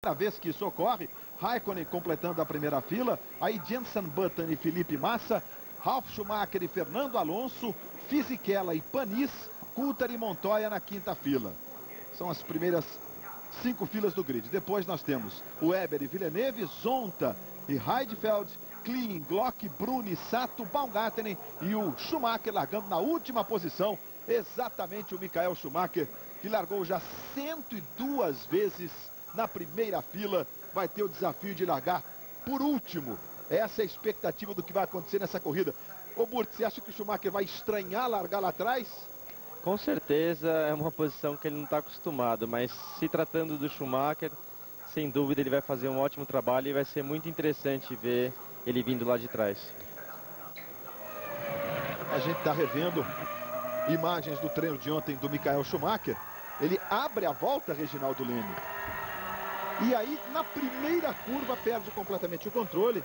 Primeira vez que isso ocorre, Raikkonen completando a primeira fila, aí Jenson Button e Felipe Massa, Ralf Schumacher e Fernando Alonso, Fisichella e Panis, Coulthard e Montoya na quinta fila. São as primeiras 5 filas do grid. Depois nós temos o Weber e Villeneuve, Zonta e Heidfeld, Klein, Glock, Bruni, Sato, Baumgartner e o Schumacher largando na última posição, exatamente o Michael Schumacher, que largou já 102 vezes na primeira fila, vai ter o desafio de largar por último. Essa é a expectativa do que vai acontecer nessa corrida. Ô Burt, você acha que o Schumacher vai estranhar largar lá atrás? Com certeza é uma posição que ele não está acostumado, mas se tratando do Schumacher, sem dúvida ele vai fazer um ótimo trabalho e vai ser muito interessante ver ele vindo lá de trás. A gente está revendo imagens do treino de ontem do Michael Schumacher. Ele abre a volta, Reginaldo Leme. E aí, na primeira curva, perde completamente o controle.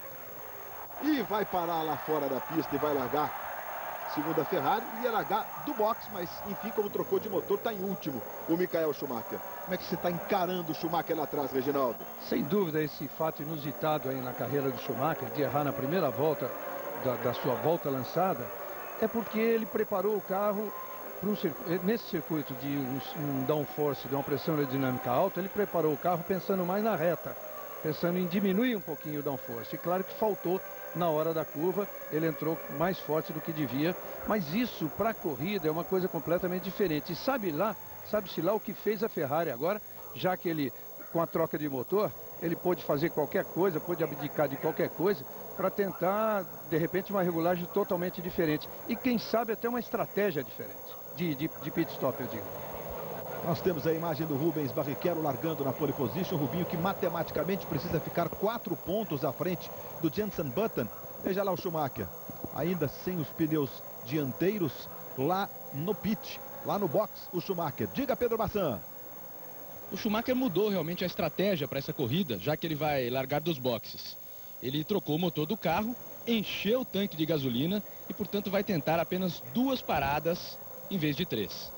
E vai parar lá fora da pista e vai largar, segundo a Ferrari, ia largar do box, mas enfim, como trocou de motor, está em último o Michael Schumacher. Como é que você está encarando o Schumacher lá atrás, Reginaldo? Sem dúvida, esse fato inusitado aí na carreira do Schumacher, de errar na primeira volta da sua volta lançada, é porque ele preparou o carro nesse circuito de um downforce, de uma pressão aerodinâmica alta. Ele preparou o carro pensando mais na reta, pensando em diminuir um pouquinho o downforce. E claro que faltou na hora da curva, ele entrou mais forte do que devia, mas isso para a corrida é uma coisa completamente diferente. E sabe-se lá o que fez a Ferrari agora, já que ele, com a troca de motor, ele pôde fazer qualquer coisa, pôde abdicar de qualquer coisa para tentar, de repente, uma regulagem totalmente diferente. E quem sabe até uma estratégia diferente de pit stop, eu digo. Nós temos a imagem do Rubens Barrichello largando na pole position. Rubinho que matematicamente precisa ficar 4 pontos à frente do Jenson Button. Veja lá o Schumacher, ainda sem os pneus dianteiros, lá no pit, lá no box, o Schumacher. Diga, Pedro Bassan. O Schumacher mudou realmente a estratégia para essa corrida, já que ele vai largar dos boxes. Ele trocou o motor do carro, encheu o tanque de gasolina e, portanto, vai tentar apenas 2 paradas em vez de 3.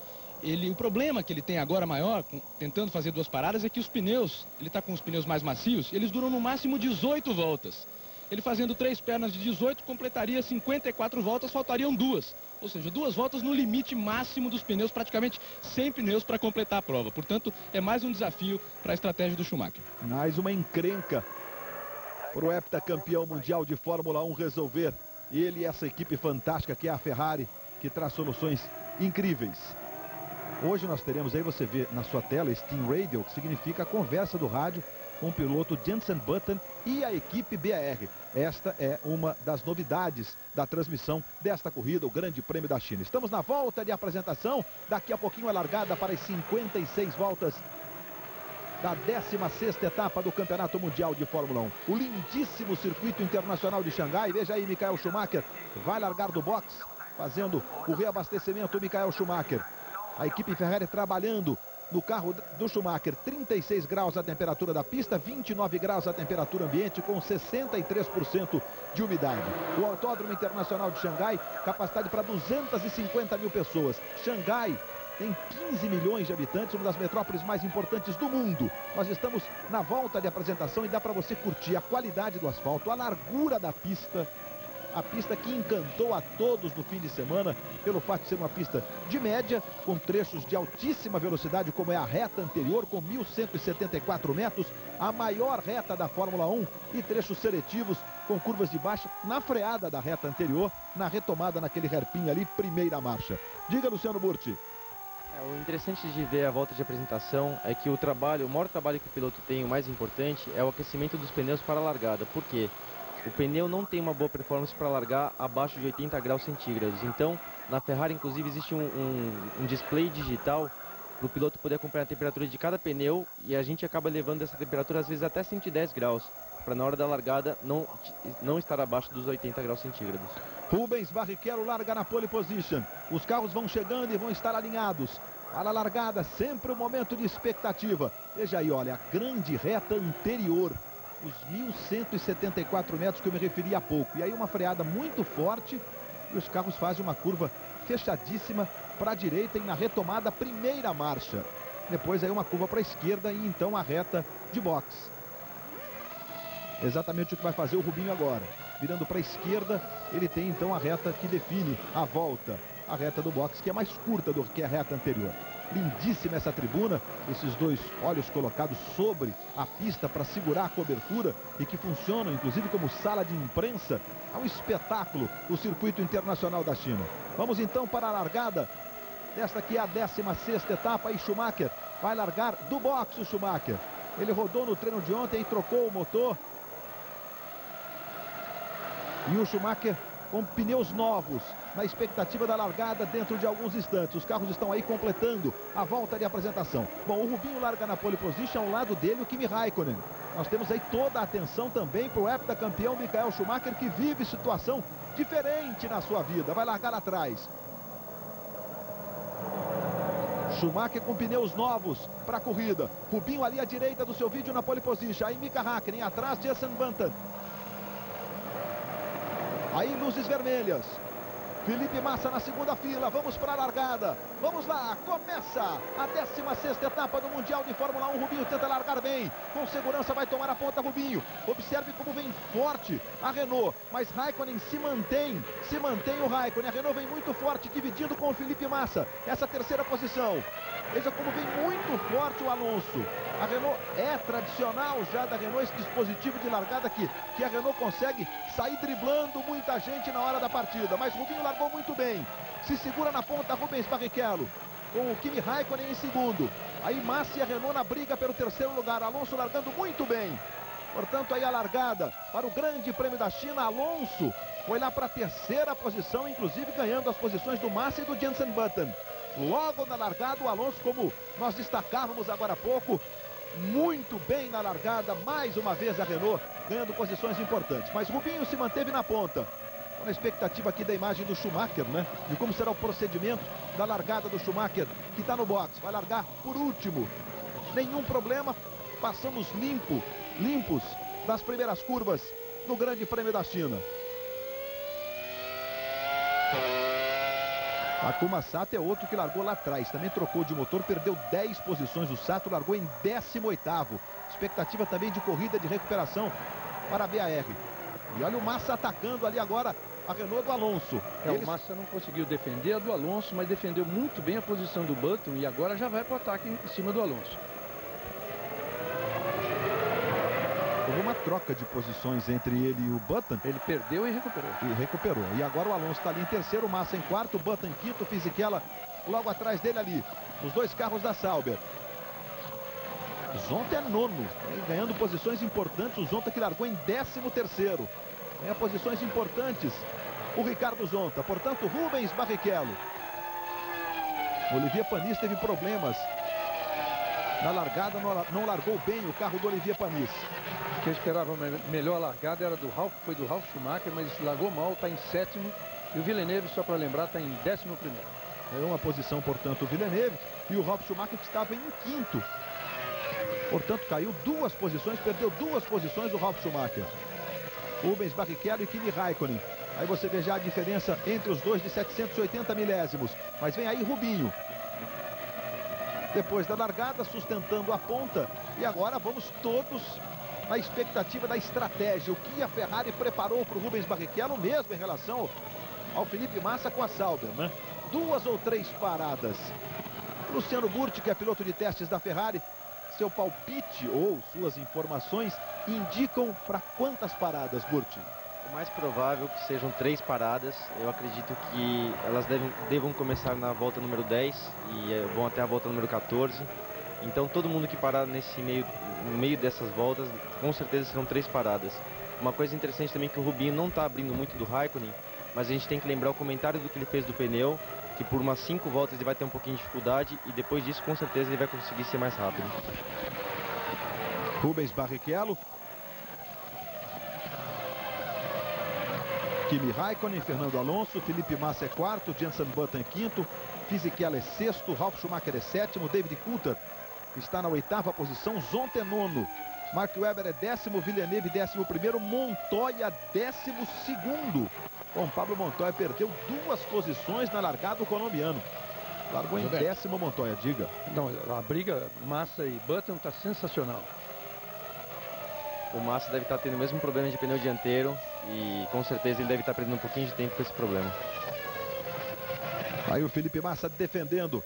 O problema que ele tem agora maior, tentando fazer 2 paradas, é que os pneus, ele está com os pneus mais macios, eles duram no máximo 18 voltas. Ele fazendo 3 pernas de 18, completaria 54 voltas, faltariam 2. Ou seja, 2 voltas no limite máximo dos pneus, praticamente sem pneus para completar a prova. Portanto, é mais um desafio para a estratégia do Schumacher. Mais uma encrenca para o heptacampeão mundial de Fórmula 1 resolver. Ele e essa equipe fantástica que é a Ferrari, que traz soluções incríveis. Hoje nós teremos aí, você vê na sua tela, Steam Radio, que significa a conversa do rádio com o piloto Jenson Button e a equipe BAR. Esta é uma das novidades da transmissão desta corrida, o Grande Prêmio da China. Estamos na volta de apresentação, daqui a pouquinho a largada para as 56 voltas da 16ª etapa do Campeonato Mundial de Fórmula 1. O lindíssimo circuito internacional de Xangai. Veja aí, Michael Schumacher vai largar do box, fazendo o reabastecimento, Michael Schumacher. A equipe Ferrari trabalhando no carro do Schumacher. 36 graus a temperatura da pista, 29 graus a temperatura ambiente, com 63% de umidade. O Autódromo Internacional de Xangai, capacidade para 250 mil pessoas. Xangai tem 15 milhões de habitantes, uma das metrópoles mais importantes do mundo. Nós estamos na volta de apresentação e dá para você curtir a qualidade do asfalto, a largura da pista. A pista que encantou a todos no fim de semana, pelo fato de ser uma pista de média, com trechos de altíssima velocidade, como é a reta anterior, com 1.174 metros, a maior reta da Fórmula 1, e trechos seletivos, com curvas de baixa, na freada da reta anterior, na retomada naquele hairpin ali, primeira marcha. Diga, Luciano Burti. O interessante de ver a volta de apresentação é que o maior trabalho que o piloto tem, o mais importante, é o aquecimento dos pneus para a largada. Por quê? O pneu não tem uma boa performance para largar abaixo de 80 graus centígrados. Então, na Ferrari, inclusive, existe um display digital para o piloto poder acompanhar a temperatura de cada pneu, e a gente acaba levando essa temperatura, às vezes, até 110 graus, para na hora da largada não estar abaixo dos 80 graus centígrados. Rubens Barrichello larga na pole position. Os carros vão chegando e vão estar alinhados. Para a largada, sempre um momento de expectativa. Veja aí, olha, a grande reta anterior. Os 1.174 metros que eu me referi há pouco. E aí uma freada muito forte e os carros fazem uma curva fechadíssima para a direita e na retomada, primeira marcha. Depois aí uma curva para a esquerda e então a reta de boxe. Exatamente o que vai fazer o Rubinho agora. Virando para a esquerda, ele tem então a reta que define a volta. A reta do boxe, que é mais curta do que a reta anterior. Lindíssima essa tribuna, esses dois olhos colocados sobre a pista para segurar a cobertura e que funcionam inclusive como sala de imprensa. É um espetáculo o circuito internacional da China. Vamos então para a largada desta que é a 16ª etapa. E Schumacher vai largar do boxe. O Schumacher, ele rodou no treino de ontem e trocou o motor. E o Schumacher com pneus novos, na expectativa da largada dentro de alguns instantes. Os carros estão aí completando a volta de apresentação. Bom, o Rubinho larga na pole position, ao lado dele o Kimi Raikkonen. Nós temos aí toda a atenção também para o heptacampeão Michael Schumacher, que vive situação diferente na sua vida. Vai largar lá atrás. Schumacher com pneus novos para a corrida. Rubinho ali à direita do seu vídeo na pole position. Aí Mika Hakkinen atrás, Jenson Button. Aí luzes vermelhas. Felipe Massa na segunda fila. Vamos para a largada. Vamos lá. Começa a 16ª etapa do Mundial de Fórmula 1. Rubinho tenta largar bem. Com segurança vai tomar a ponta Rubinho. Observe como vem forte a Renault. Mas Raikkonen se mantém. Se mantém o Raikkonen. A Renault vem muito forte, dividindo com o Felipe Massa essa terceira posição. Veja como vem muito forte o Alonso. A Renault é tradicional já da Renault, esse dispositivo de largada que a Renault consegue sair driblando muita gente na hora da partida. Mas Rubinho largou muito bem. Se segura na ponta Rubens Barrichello, com o Kimi Raikkonen em segundo. Aí Massa e a Renault na briga pelo terceiro lugar. Alonso largando muito bem. Portanto, aí a largada para o Grande Prêmio da China. Alonso foi lá para a terceira posição, inclusive ganhando as posições do Massa e do Jenson Button. Logo na largada, o Alonso, como nós destacávamos agora há pouco, muito bem na largada. Mais uma vez a Renault ganhando posições importantes. Mas Rubinho se manteve na ponta. Na expectativa aqui da imagem do Schumacher, né? De como será o procedimento da largada do Schumacher, que está no box. Vai largar por último. Nenhum problema. Passamos limpos das primeiras curvas no Grande Prêmio da China. Takuma Sato é outro que largou lá atrás. Também trocou de motor, perdeu 10 posições. O Sato largou em 18º. Expectativa também de corrida de recuperação para a BAR. E olha o Massa atacando ali agora a Renault do Alonso. O Massa não conseguiu defender a do Alonso, mas defendeu muito bem a posição do Button e agora já vai para o ataque em cima do Alonso. Houve uma troca de posições entre ele e o Button. Ele perdeu e recuperou. E agora o Alonso está ali em terceiro, Massa em quarto, Button em quinto, Fisichella logo atrás dele ali. Os dois carros da Sauber. Zonta é nono, ganhando posições importantes. O Zonta que largou em 13º. Ganha posições importantes o Ricardo Zonta. Portanto, Rubens Barrichello. Olivier Panis teve problemas na largada, não largou bem o carro do Olivier Panis. Que eu esperava melhor largada era do Ralf, foi do Ralf Schumacher, mas largou mal, está em 7º. E o Villeneuve, só para lembrar, está em 11º. É uma posição, portanto, o Villeneuve. E o Ralf Schumacher que estava em 5º. Portanto, caiu 2 posições, perdeu 2 posições o Ralf Schumacher. Rubens Barrichello e Kimi Raikkonen. Aí você vê já a diferença entre os dois de 780 milésimos. Mas vem aí Rubinho. Depois da largada, sustentando a ponta. E agora vamos todos na expectativa da estratégia. O que a Ferrari preparou para o Rubens Barrichello, mesmo em relação ao Felipe Massa com a Sauber, né? 2 ou 3 paradas. Luciano Burti, que é piloto de testes da Ferrari, seu palpite ou suas informações indicam para quantas paradas, Burti? O mais provável que sejam 3 paradas. Eu acredito que elas devam começar na volta número 10 e vão até a volta número 14. Então todo mundo que parar no meio dessas voltas, com certeza serão 3 paradas. Uma coisa interessante também é que o Rubinho não está abrindo muito do Raikkonen, mas a gente tem que lembrar o comentário do que ele fez do pneu, que por umas 5 voltas ele vai ter um pouquinho de dificuldade e depois disso com certeza ele vai conseguir ser mais rápido. Rubens Barrichello, Kimi Raikkonen, Fernando Alonso, Felipe Massa é quarto, Jenson Button é quinto, Fisichella é sexto, Ralf Schumacher é sétimo, David Coulthard está na 8ª posição, Zonta é nono, Mark Webber é 10º, Villeneuve 11º, Montoya 12º. Bom, Pablo Montoya perdeu 2 posições na largada do colombiano. Largou em 10º Montoya, diga. Não, a briga Massa e Button está sensacional. o Massa deve estar tendo o mesmo problema de pneu dianteiro e com certeza ele deve estar perdendo um pouquinho de tempo com esse problema. Aí o Felipe Massa defendendo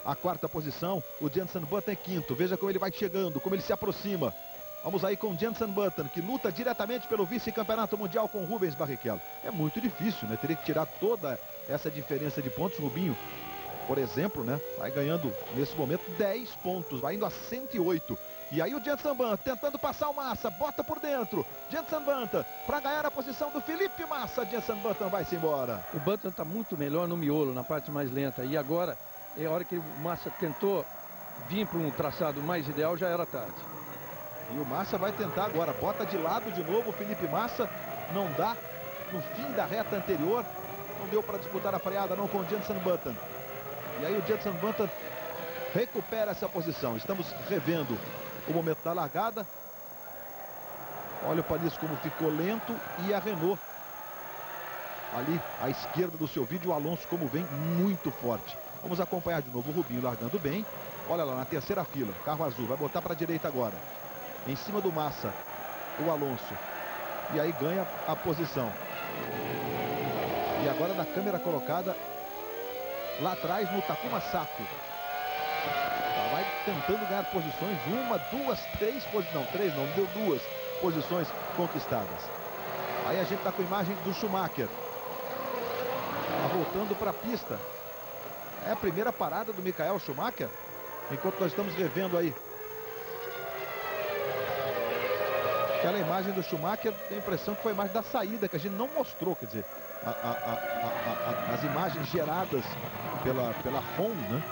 a quarta posição, o Jenson Button é quinto. Veja como ele vai chegando, como ele se aproxima. Vamos aí com Jenson Button, que luta diretamente pelo vice-campeonato mundial com Rubens Barrichello. É muito difícil, né? Teria que tirar toda essa diferença de pontos. Rubinho, por exemplo, né? Vai ganhando nesse momento 10 pontos, vai indo a 108. E aí o Jenson Button tentando passar o Massa, bota por dentro. Jenson Button para ganhar a posição do Felipe Massa. Jenson Button vai-se embora. O Button está muito melhor no miolo, na parte mais lenta. E agora, é a hora que o Massa tentou vir para um traçado mais ideal, já era tarde. E o Massa vai tentar agora, bota de lado de novo o Felipe Massa, não dá, no fim da reta anterior, não deu para disputar a freada não com o Jenson Button. E aí o Jenson Button recupera essa posição, estamos revendo o momento da largada. Olha o Paris como ficou lento e a Renault ali à esquerda do seu vídeo, o Alonso como vem muito forte. Vamos acompanhar de novo o Rubinho largando bem, olha lá na terceira fila, carro azul, vai botar para a direita agora. Em cima do Massa, o Alonso. E aí ganha a posição. E agora na câmera colocada lá atrás no Takuma Sato. Vai tentando ganhar posições. Uma, duas, três posições. Não, três não, deu duas posições conquistadas. Aí a gente está com a imagem do Schumacher. Tá voltando para a pista. É a primeira parada do Michael Schumacher. Enquanto nós estamos revendo aí aquela imagem do Schumacher, tem a impressão que foi a imagem da saída, que a gente não mostrou, quer dizer, as imagens geradas pela FOM, né?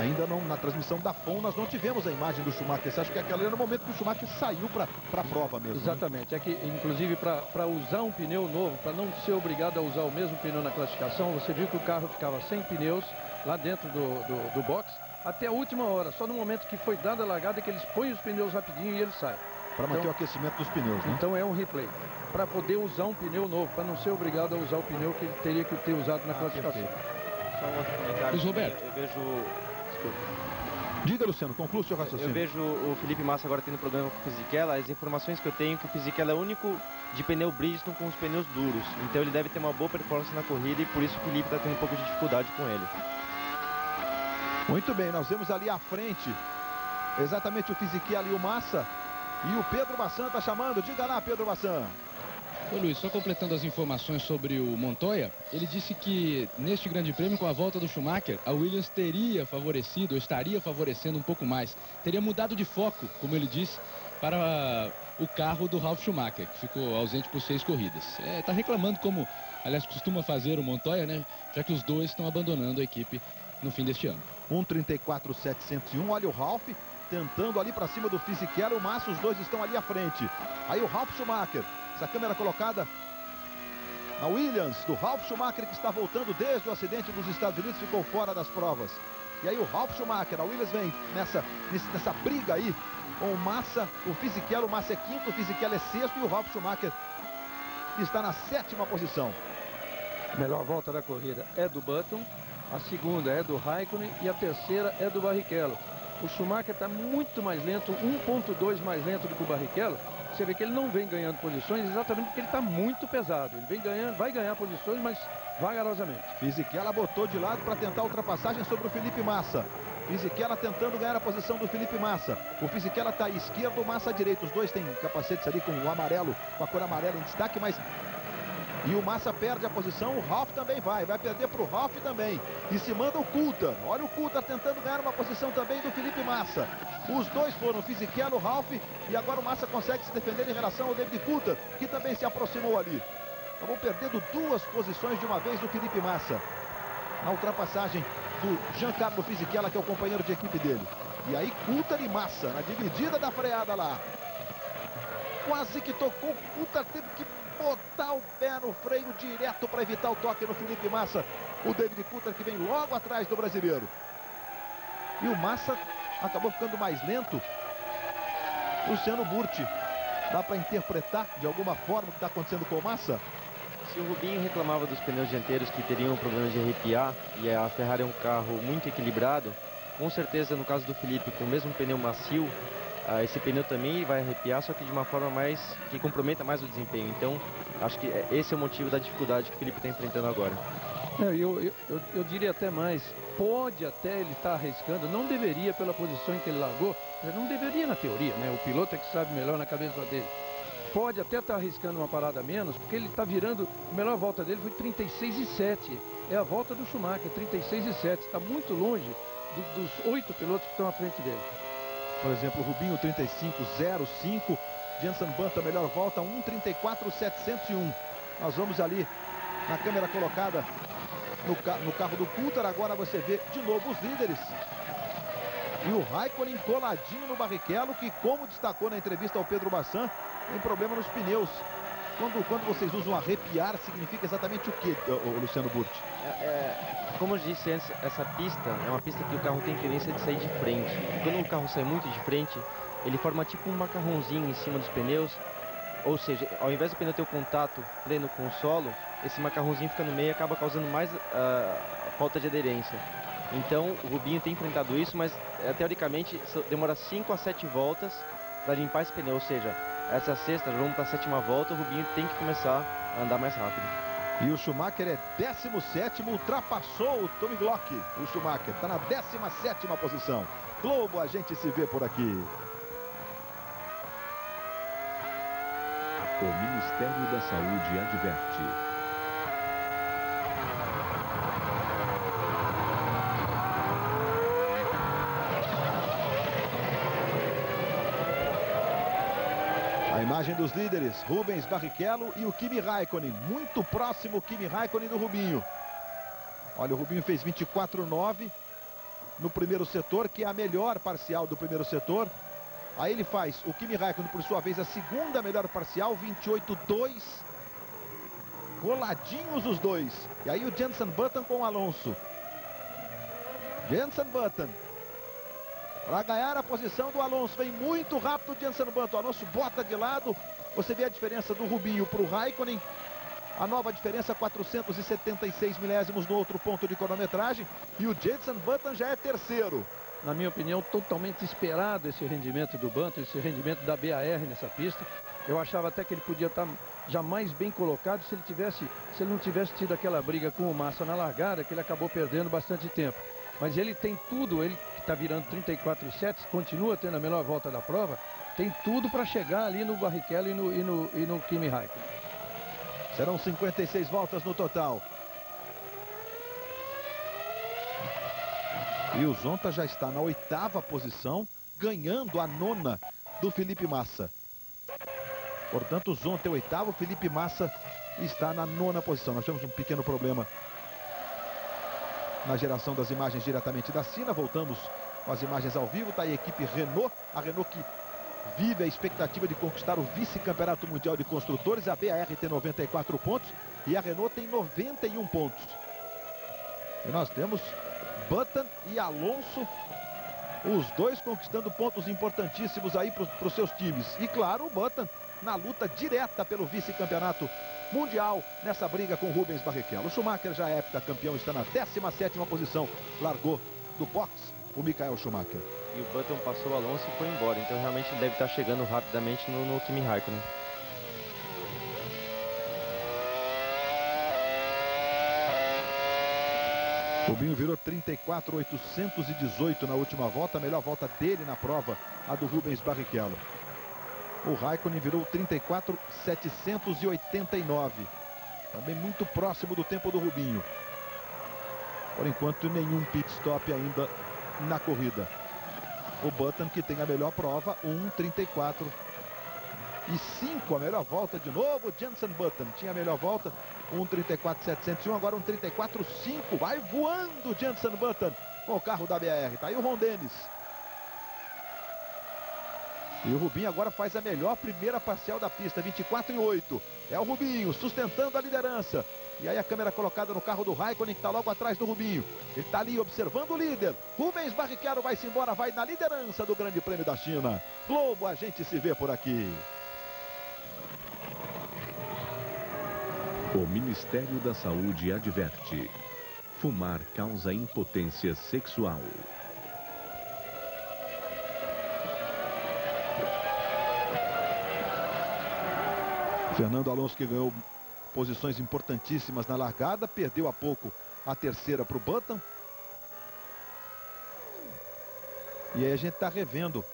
Ainda não, na transmissão da FOM, nós não tivemos a imagem do Schumacher. Você acha que aquela era no momento que o Schumacher saiu para a prova mesmo? Exatamente, né? É que inclusive para usar um pneu novo, para não ser obrigado a usar o mesmo pneu na classificação, você viu que o carro ficava sem pneus lá dentro do box até a última hora, só no momento que foi dada a largada que eles põem os pneus rapidinho e eles saem. Para manter o aquecimento dos pneus, né? Então é um replay, para poder usar um pneu novo, para não ser obrigado a usar o pneu que ele teria que ter usado na classificação. Só um outro comentário. Luiz Roberto. Eu vejo... Desculpa. Diga, Luciano, conclua o seu raciocínio. Eu vejo o Felipe Massa agora tendo problema com o Fisichella. As informações que eu tenho é que o Fisichella é o único de pneu Bridgestone com os pneus duros. Então ele deve ter uma boa performance na corrida e por isso o Felipe está tendo um pouco de dificuldade com ele. Muito bem, nós vemos ali à frente exatamente o Fisichella e o Massa. E o Pedro Bassan está chamando. Diga lá, Pedro Bassan. Ô Luiz, só completando as informações sobre o Montoya, ele disse que neste grande prêmio, com a volta do Schumacher, a Williams teria favorecido, ou estaria favorecendo um pouco mais. Teria mudado de foco, como ele disse, para o carro do Ralf Schumacher, que ficou ausente por 6 corridas. Está reclamando como, aliás, costuma fazer o Montoya, né? Já que os dois estão abandonando a equipe no fim deste ano. 1:34.701, olha o Ralf tentando ali para cima do Fisichella, o Massa, os dois estão ali à frente. Aí o Ralf Schumacher, essa câmera colocada na Williams, do Ralf Schumacher, que está voltando desde o acidente dos Estados Unidos, ficou fora das provas. E aí o Ralf Schumacher, a Williams vem nessa briga aí com o Massa, o Fisichella. O Massa é quinto, o Fisichella é sexto e o Ralf Schumacher está na 7ª posição. A melhor volta da corrida é do Button, a segunda é do Raikkonen e a terceira é do Barrichello. O Schumacher está muito mais lento, 1.2 mais lento do que o Barrichello. Você vê que ele não vem ganhando posições exatamente porque ele está muito pesado. Ele vem ganhando, vai ganhar posições, mas vagarosamente. Fisichella botou de lado para tentar a ultrapassagem sobre o Felipe Massa. Fisichella tentando ganhar a posição do Felipe Massa. O Fisichella está à esquerda, o Massa à direita. Os dois têm capacetes ali com o amarelo, com a cor amarela em destaque, mas... E o Massa perde a posição, o Ralf também vai perder para o Ralf também. E se manda o Coulthard, olha o Coulthard tentando ganhar uma posição também do Felipe Massa. Os dois foram, o Fisichella, o Ralf, e agora o Massa consegue se defender em relação ao David Coulthard, que também se aproximou ali. Acabou perdendo 2 posições de uma vez do Felipe Massa, na ultrapassagem do Giancarlo Fisichella, que é o companheiro de equipe dele. E aí Coulthard e Massa, na dividida da freada lá. Quase que tocou, o Coulthard teve que botar o pé no freio direto para evitar o toque no Felipe Massa. O David Coulthard que vem logo atrás do brasileiro. E o Massa acabou ficando mais lento. Luciano Burti, dá para interpretar de alguma forma o que está acontecendo com o Massa? Se o Rubinho reclamava dos pneus dianteiros que teriam problema de arrepiar, e a Ferrari é um carro muito equilibrado, com certeza no caso do Felipe, com o mesmo pneu macio, esse pneu também vai arrepiar, só que de uma forma que comprometa mais o desempenho. Então, acho que esse é o motivo da dificuldade que o Felipe está enfrentando agora. Eu diria até mais, pode até ele estar arriscando, não deveria pela posição em que ele largou, não deveria na teoria, né? O piloto é que sabe melhor na cabeça dele. Pode até estar arriscando uma parada a menos, porque ele está virando, a melhor volta dele foi 36,7. É a volta do Schumacher, 36,7. Está muito longe dos 8 pilotos que estão à frente dele. Por exemplo, o Rubinho 35,05. Jenson Button, melhor volta, 1,34,701. Nós vamos ali na câmera colocada no carro do Coulthard. Agora você vê de novo os líderes. E o Raikkonen coladinho no Barrichello, que, como destacou na entrevista ao Pedro Bassan, tem problema nos pneus. Quando vocês usam arrepiar, significa exatamente o que, Luciano Burti? Como eu disse antes, essa pista é uma pista que o carro tem tendência de sair de frente. Quando o carro sai muito de frente, ele forma tipo um macarrãozinho em cima dos pneus. Ou seja, ao invés do pneu ter o contato pleno com o solo, esse macarrãozinho fica no meio e acaba causando mais falta de aderência. Então, o Rubinho tem enfrentado isso, mas teoricamente demora 5 a 7 voltas para limpar esse pneu. Ou seja, essa sexta, vamos para a 7ª volta, o Rubinho tem que começar a andar mais rápido. E o Schumacher é 17º, ultrapassou o Tommy Glock. O Schumacher está na 17ª posição. Globo, a gente se vê por aqui. O Ministério da Saúde adverte. A imagem dos líderes, Rubens Barrichello e o Kimi Raikkonen. Muito próximo o Kimi Raikkonen do Rubinho. Olha, o Rubinho fez 24,9 no primeiro setor, que é a melhor parcial do primeiro setor. Aí ele faz, o Kimi Raikkonen, por sua vez, a segunda melhor parcial, 28,2. Coladinhos os dois. E aí o Jenson Button com o Alonso. Jenson Button para ganhar a posição do Alonso. Vem muito rápido o Jenson Button. O Alonso bota de lado. Você vê a diferença do Rubinho para o Raikkonen. A nova diferença, 476 milésimos no outro ponto de cronometragem. E o Jenson Button já é terceiro. Na minha opinião, totalmente esperado esse rendimento do Button, esse rendimento da BAR nessa pista. Eu achava até que ele podia estar já mais bem colocado se ele não tivesse tido aquela briga com o Massa na largada, que ele acabou perdendo bastante tempo. Mas ele tem tudo, ele que está virando 34,7, continua tendo a melhor volta da prova, tem tudo para chegar ali no Barrichello e no Kimi Raikkonen. Serão 56 voltas no total. E o Zonta já está na 8ª posição, ganhando a 9ª do Felipe Massa. Portanto, o Zonta é o 8º, o Felipe Massa está na 9ª posição. Nós tivemos um pequeno problema na geração das imagens diretamente da Sina. Voltamos com as imagens ao vivo. Está aí a equipe Renault. A Renault que vive a expectativa de conquistar o vice-campeonato mundial de construtores. A BAR tem 94 pontos e a Renault tem 91 pontos. E nós temos Button e Alonso, os dois conquistando pontos importantíssimos aí para os seus times. E claro, o Button na luta direta pelo vice-campeonato mundial, nessa briga com Rubens Barrichello. O Schumacher já é heptacampeão, está na 17ª posição. Largou do box o Michael Schumacher. E o Button passou o Alonso e foi embora. Então realmente ele deve estar chegando rapidamente no Kimi Raikkonen. O Rubinho virou 34,818 na última volta. A melhor volta dele na prova, a do Rubens Barrichello. O Raikkonen virou 34,789. Também muito próximo do tempo do Rubinho. Por enquanto, nenhum pit stop ainda na corrida. O Button, que tem a melhor prova, 1,34,5. A melhor volta de novo, Jenson Button tinha a melhor volta, 1,34,701, agora 1,34,5. Vai voando Jenson Button com o carro da BAR. Tá aí o Ron Dennis. E o Rubinho agora faz a melhor primeira parcial da pista, 24,8. É o Rubinho sustentando a liderança. E aí a câmera colocada no carro do Raikkonen, que está logo atrás do Rubinho. Ele está ali observando o líder. Rubens Barrichello vai-se embora, vai na liderança do Grande Prêmio da China. Globo, a gente se vê por aqui. O Ministério da Saúde adverte: fumar causa impotência sexual. Fernando Alonso, que ganhou posições importantíssimas na largada, perdeu há pouco a terceira para o Button. E aí a gente está revendo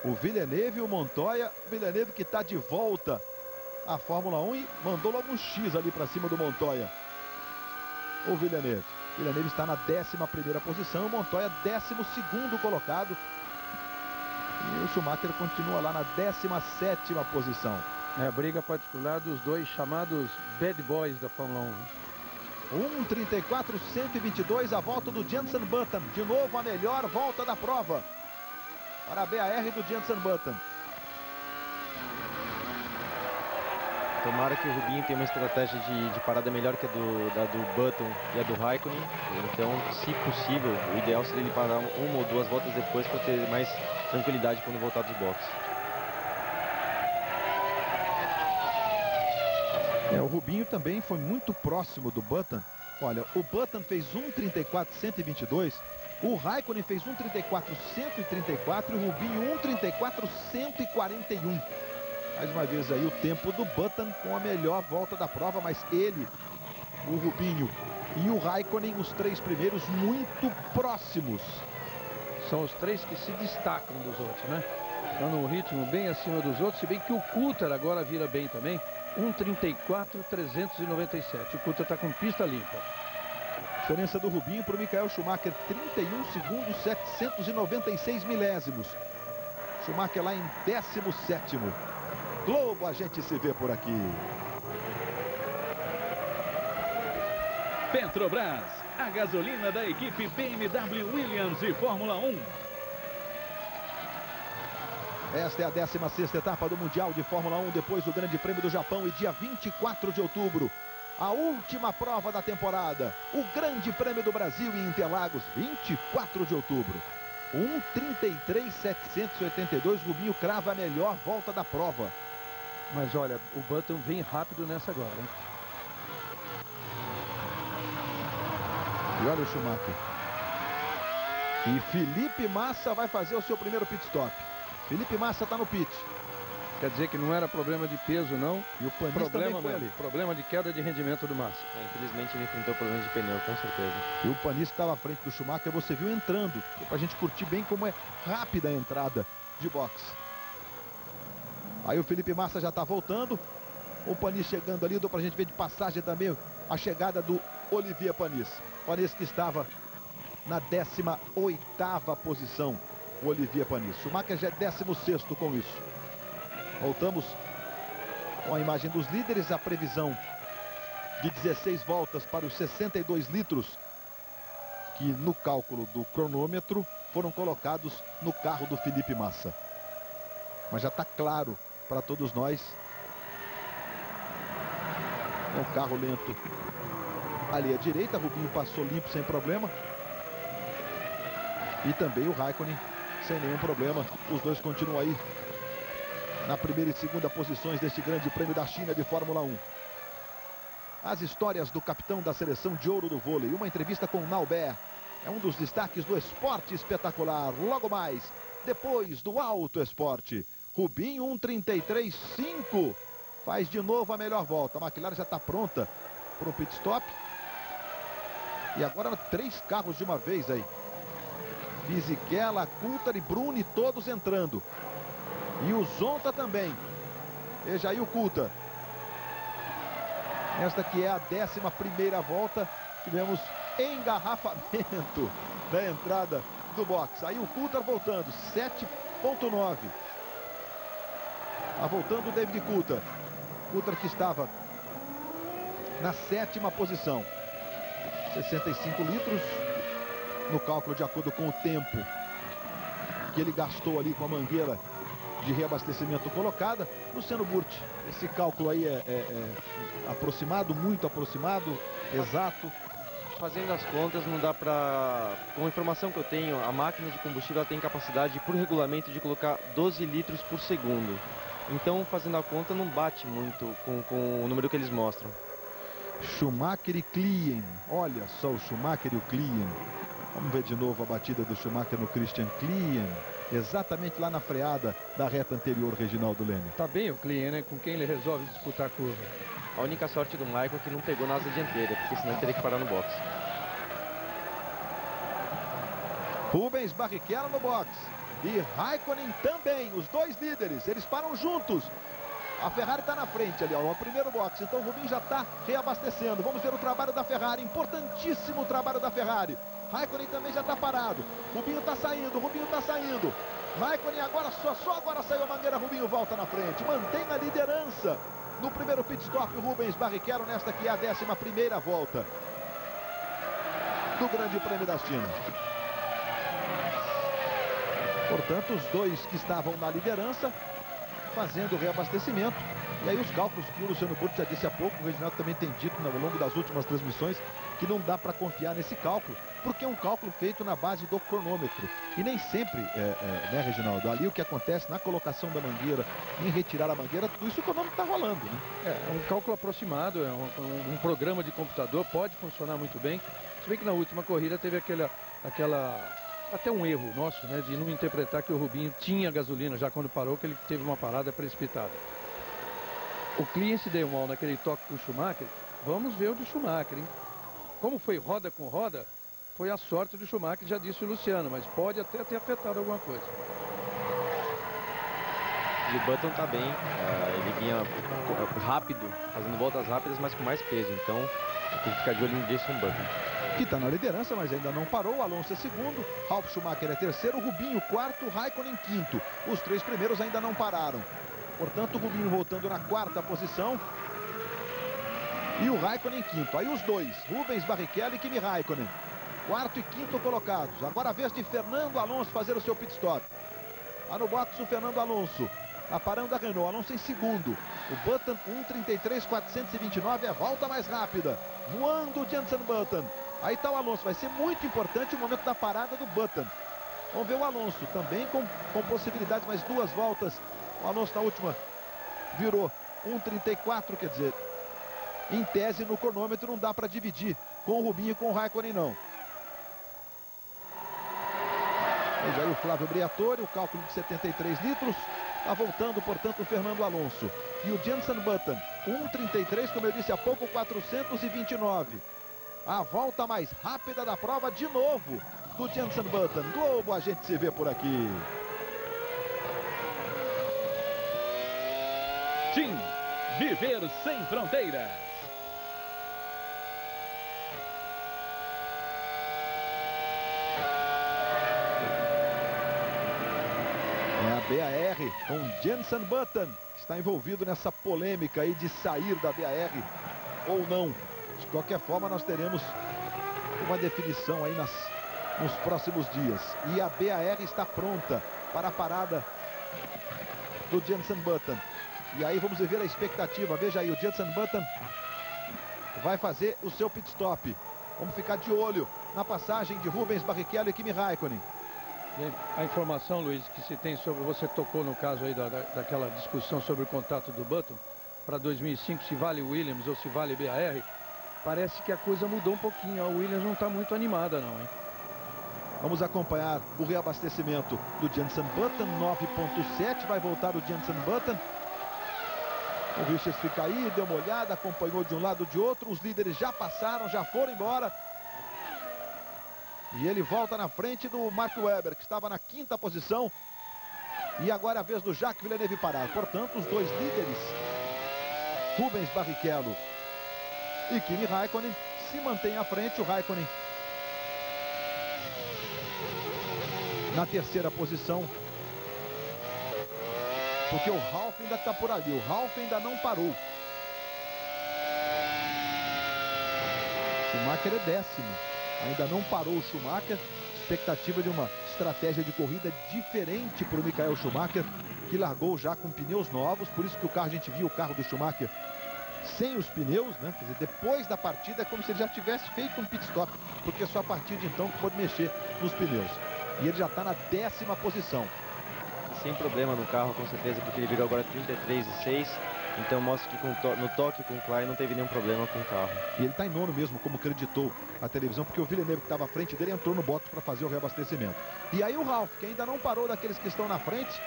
o Villeneuve e o Montoya. O Villeneuve que está de volta à Fórmula 1 e mandou logo um X ali para cima do Montoya. O Villeneuve. Villeneuve está na 11ª posição, o Montoya 12º colocado. E o Schumacher continua lá na 17ª posição. É a briga particular dos dois chamados bad boys da Fórmula 1. 1:34.122, a volta do Jenson Button. De novo a melhor volta da prova para a BAR do Jenson Button. Tomara que o Rubinho tenha uma estratégia de parada melhor que a do Button e a do Raikkonen. Então, se possível, o ideal seria ele parar uma ou duas voltas depois para ter mais tranquilidade quando voltar dos boxes. O Rubinho também foi muito próximo do Button. Olha, o Button fez 1:34.122, o Raikkonen fez 1:34.134 e o Rubinho 1:34.141. Mais uma vez aí o tempo do Button com a melhor volta da prova, mas ele, o Rubinho e o Raikkonen, os três primeiros, muito próximos. São os três que se destacam dos outros, né? Estão num ritmo bem acima dos outros, se bem que o Coulter agora vira bem também. 1:34.397. O Coulter está com pista limpa. Diferença do Rubinho para o Michael Schumacher, 31 segundos, 796 milésimos. Schumacher lá em 17º. Globo, a gente se vê por aqui. Petrobras, a gasolina da equipe BMW Williams e Fórmula 1. Esta é a 16ª etapa do Mundial de Fórmula 1, depois do Grande Prêmio do Japão, e dia 24 de outubro, a última prova da temporada, o Grande Prêmio do Brasil em Interlagos, 24 de outubro. 1:33.782, Rubinho crava a melhor volta da prova. Mas olha, o Button vem rápido nessa agora, hein? E olha o Schumacher. E Felipe Massa vai fazer o seu primeiro pit stop. Felipe Massa está no pit. Quer dizer que não era problema de peso, não. E o Panis também foi ali. Problema de queda de rendimento do Massa. Infelizmente ele enfrentou problemas de pneu, com certeza. E o Panis estava à frente do Schumacher, você viu entrando. Para a gente curtir bem como é rápida a entrada de boxe. Aí o Felipe Massa já está voltando. O Panis chegando ali, deu para a gente ver de passagem também a chegada do Olivier Panis. Panis que estava na 18ª posição. O Olivier Panis. Schumacher já é 16º com isso. Voltamos com a imagem dos líderes, a previsão de 16 voltas para os 62 litros que no cálculo do cronômetro foram colocados no carro do Felipe Massa. Mas já está claro para todos nós. É um carro lento ali à direita, Rubinho passou limpo sem problema. E também o Raikkonen sem nenhum problema. Os dois continuam aí na primeira e segunda posições deste Grande Prêmio da China de Fórmula 1. As histórias do capitão da seleção de ouro do vôlei. Uma entrevista com Naubert. É um dos destaques do esporte espetacular. Logo mais, depois do Auto Esporte. Rubinho 1:33.5. Faz de novo a melhor volta. A McLaren já está pronta para o pit stop. E agora 3 carros de uma vez aí. Fisichella, Coulter e Bruni todos entrando. E o Zonta também. Veja aí o Coulter. Esta que é a 11ª volta. Tivemos engarrafamento da entrada do box. Aí o Coulter voltando. 7.9. Tá voltando o David Coulter. Coulter que estava na 7ª posição. 65 litros. No cálculo de acordo com o tempo que ele gastou ali com a mangueira de reabastecimento colocada. Luciano Burti, esse cálculo aí é aproximado, muito aproximado, exato? Fazendo as contas, não dá para... Com a informação que eu tenho, a máquina de combustível ela tem capacidade, por regulamento, de colocar 12 litros por segundo. Então, fazendo a conta, não bate muito com o número que eles mostram. Schumacher e Klien. Olha só o Schumacher e o Klien. Vamos ver de novo a batida do Schumacher no Christian Klien. exatamente lá na freada da reta anterior, Reginaldo Leme. Tá bem o Klein, né? Com quem ele resolve disputar a curva. A única sorte do Michael é que não pegou na asa dianteira, porque senão ele teria que parar no boxe. Rubens Barrichello no box. E Raikkonen também, os dois líderes, eles param juntos. A Ferrari está na frente ali, ó, o primeiro box. Então o Rubinho já está reabastecendo. Vamos ver o trabalho da Ferrari, importantíssimo o trabalho da Ferrari. Raikkonen também já está parado. Rubinho está saindo, Rubinho está saindo. Raikkonen agora, só agora saiu a mangueira, Rubinho volta na frente. Mantém a liderança no primeiro pit stop, o Rubens Barrichello, nesta que é a 11ª volta do Grande Prêmio da China. Portanto, os dois que estavam na liderança fazendo o reabastecimento. E aí os cálculos que o Luciano Burti já disse há pouco, o Reginaldo também tem dito ao longo das últimas transmissões, que não dá para confiar nesse cálculo, porque é um cálculo feito na base do cronômetro. E nem sempre, né, Reginaldo, ali o que acontece na colocação da mangueira, em retirar a mangueira, tudo isso o cronômetro está rolando, né? É um cálculo aproximado, é um programa de computador, pode funcionar muito bem. Se bem que na última corrida teve até um erro nosso, né, de não interpretar que o Rubinho tinha gasolina já quando parou, que ele teve uma parada precipitada. O Klein se deu mal naquele toque com o Schumacher. Vamos ver o do Schumacher, hein? Como foi roda com roda, foi a sorte do Schumacher, já disse o Luciano, mas pode até ter afetado alguma coisa. E o Button tá bem, ele vinha rápido, fazendo voltas rápidas, mas com mais peso, então tem que ficar de olho no Jason Button. Que está na liderança, mas ainda não parou. Alonso é segundo, Ralf Schumacher é terceiro, Rubinho quarto, Raikkonen quinto. Os três primeiros ainda não pararam. Portanto, o Rubinho voltando na quarta posição e o Raikkonen quinto. Aí os dois, Rubens Barrichello e Kimi Raikkonen, quarto e quinto colocados. Agora a vez de Fernando Alonso fazer o seu pit stop. Lá no box o Fernando Alonso, aparando a Renault, Alonso em segundo. O Button 1:33.429 é a volta mais rápida, voando o Jenson Button. Aí está o Alonso, vai ser muito importante o momento da parada do Button. Vamos ver o Alonso também com possibilidades, mais duas voltas. O Alonso na última virou 1:34, quer dizer, em tese no cronômetro não dá para dividir com o Rubinho e com o Raikkonen não. Veja aí o Flávio Briatore, o cálculo de 73 litros. Está voltando, portanto, o Fernando Alonso. E o Jenson Button, 1:33, como eu disse há pouco, 429. A volta mais rápida da prova de novo do Jenson Button. Globo, a gente se vê por aqui. TIM, viver sem fronteiras. É a BAR com Jenson Button, que está envolvido nessa polêmica aí de sair da BAR ou não. De qualquer forma, nós teremos uma definição aí nos próximos dias. E a BAR está pronta para a parada do Jenson Button. E aí vamos ver a expectativa. Veja aí, o Jenson Button vai fazer o seu pit stop. Vamos ficar de olho na passagem de Rubens Barrichello e Kimi Raikkonen. A informação, Luiz, que se tem sobre... Você tocou no caso aí daquela discussão sobre o contrato do Button para 2005, se vale Williams ou se vale BAR. Parece que a coisa mudou um pouquinho. A Williams não está muito animada não, hein? Vamos acompanhar o reabastecimento do Jenson Button. 9.7, vai voltar o Jenson Button. O Richards fica aí, deu uma olhada, acompanhou de um lado de outro. Os líderes já passaram, já foram embora. E ele volta na frente do Mark Webber, que estava na quinta posição. E agora é a vez do Jacques Villeneuve parar. Portanto, os dois líderes, Rubens Barrichello e Kimi Raikkonen, se mantém à frente. O Raikkonen na terceira posição, porque o Ralf ainda está por ali. O Ralf ainda não parou. Schumacher é décimo. Ainda não parou o Schumacher. Expectativa de uma estratégia de corrida diferente para o Michael Schumacher, que largou já com pneus novos. Por isso que o carro, a gente viu o carro do Schumacher sem os pneus, né? Quer dizer, depois da partida é como se ele já tivesse feito um pit stop, porque só a partir de então que pode mexer nos pneus. E ele já está na 10ª posição. Sem problema no carro, com certeza, porque ele virou agora 33,6. Então mostra que no toque com o Klein não teve nenhum problema com o carro. E ele está em nono mesmo, como acreditou a televisão, porque o Villeneuve que estava à frente dele entrou no box para fazer o reabastecimento. E aí o Ralf, que ainda não parou daqueles que estão na frente,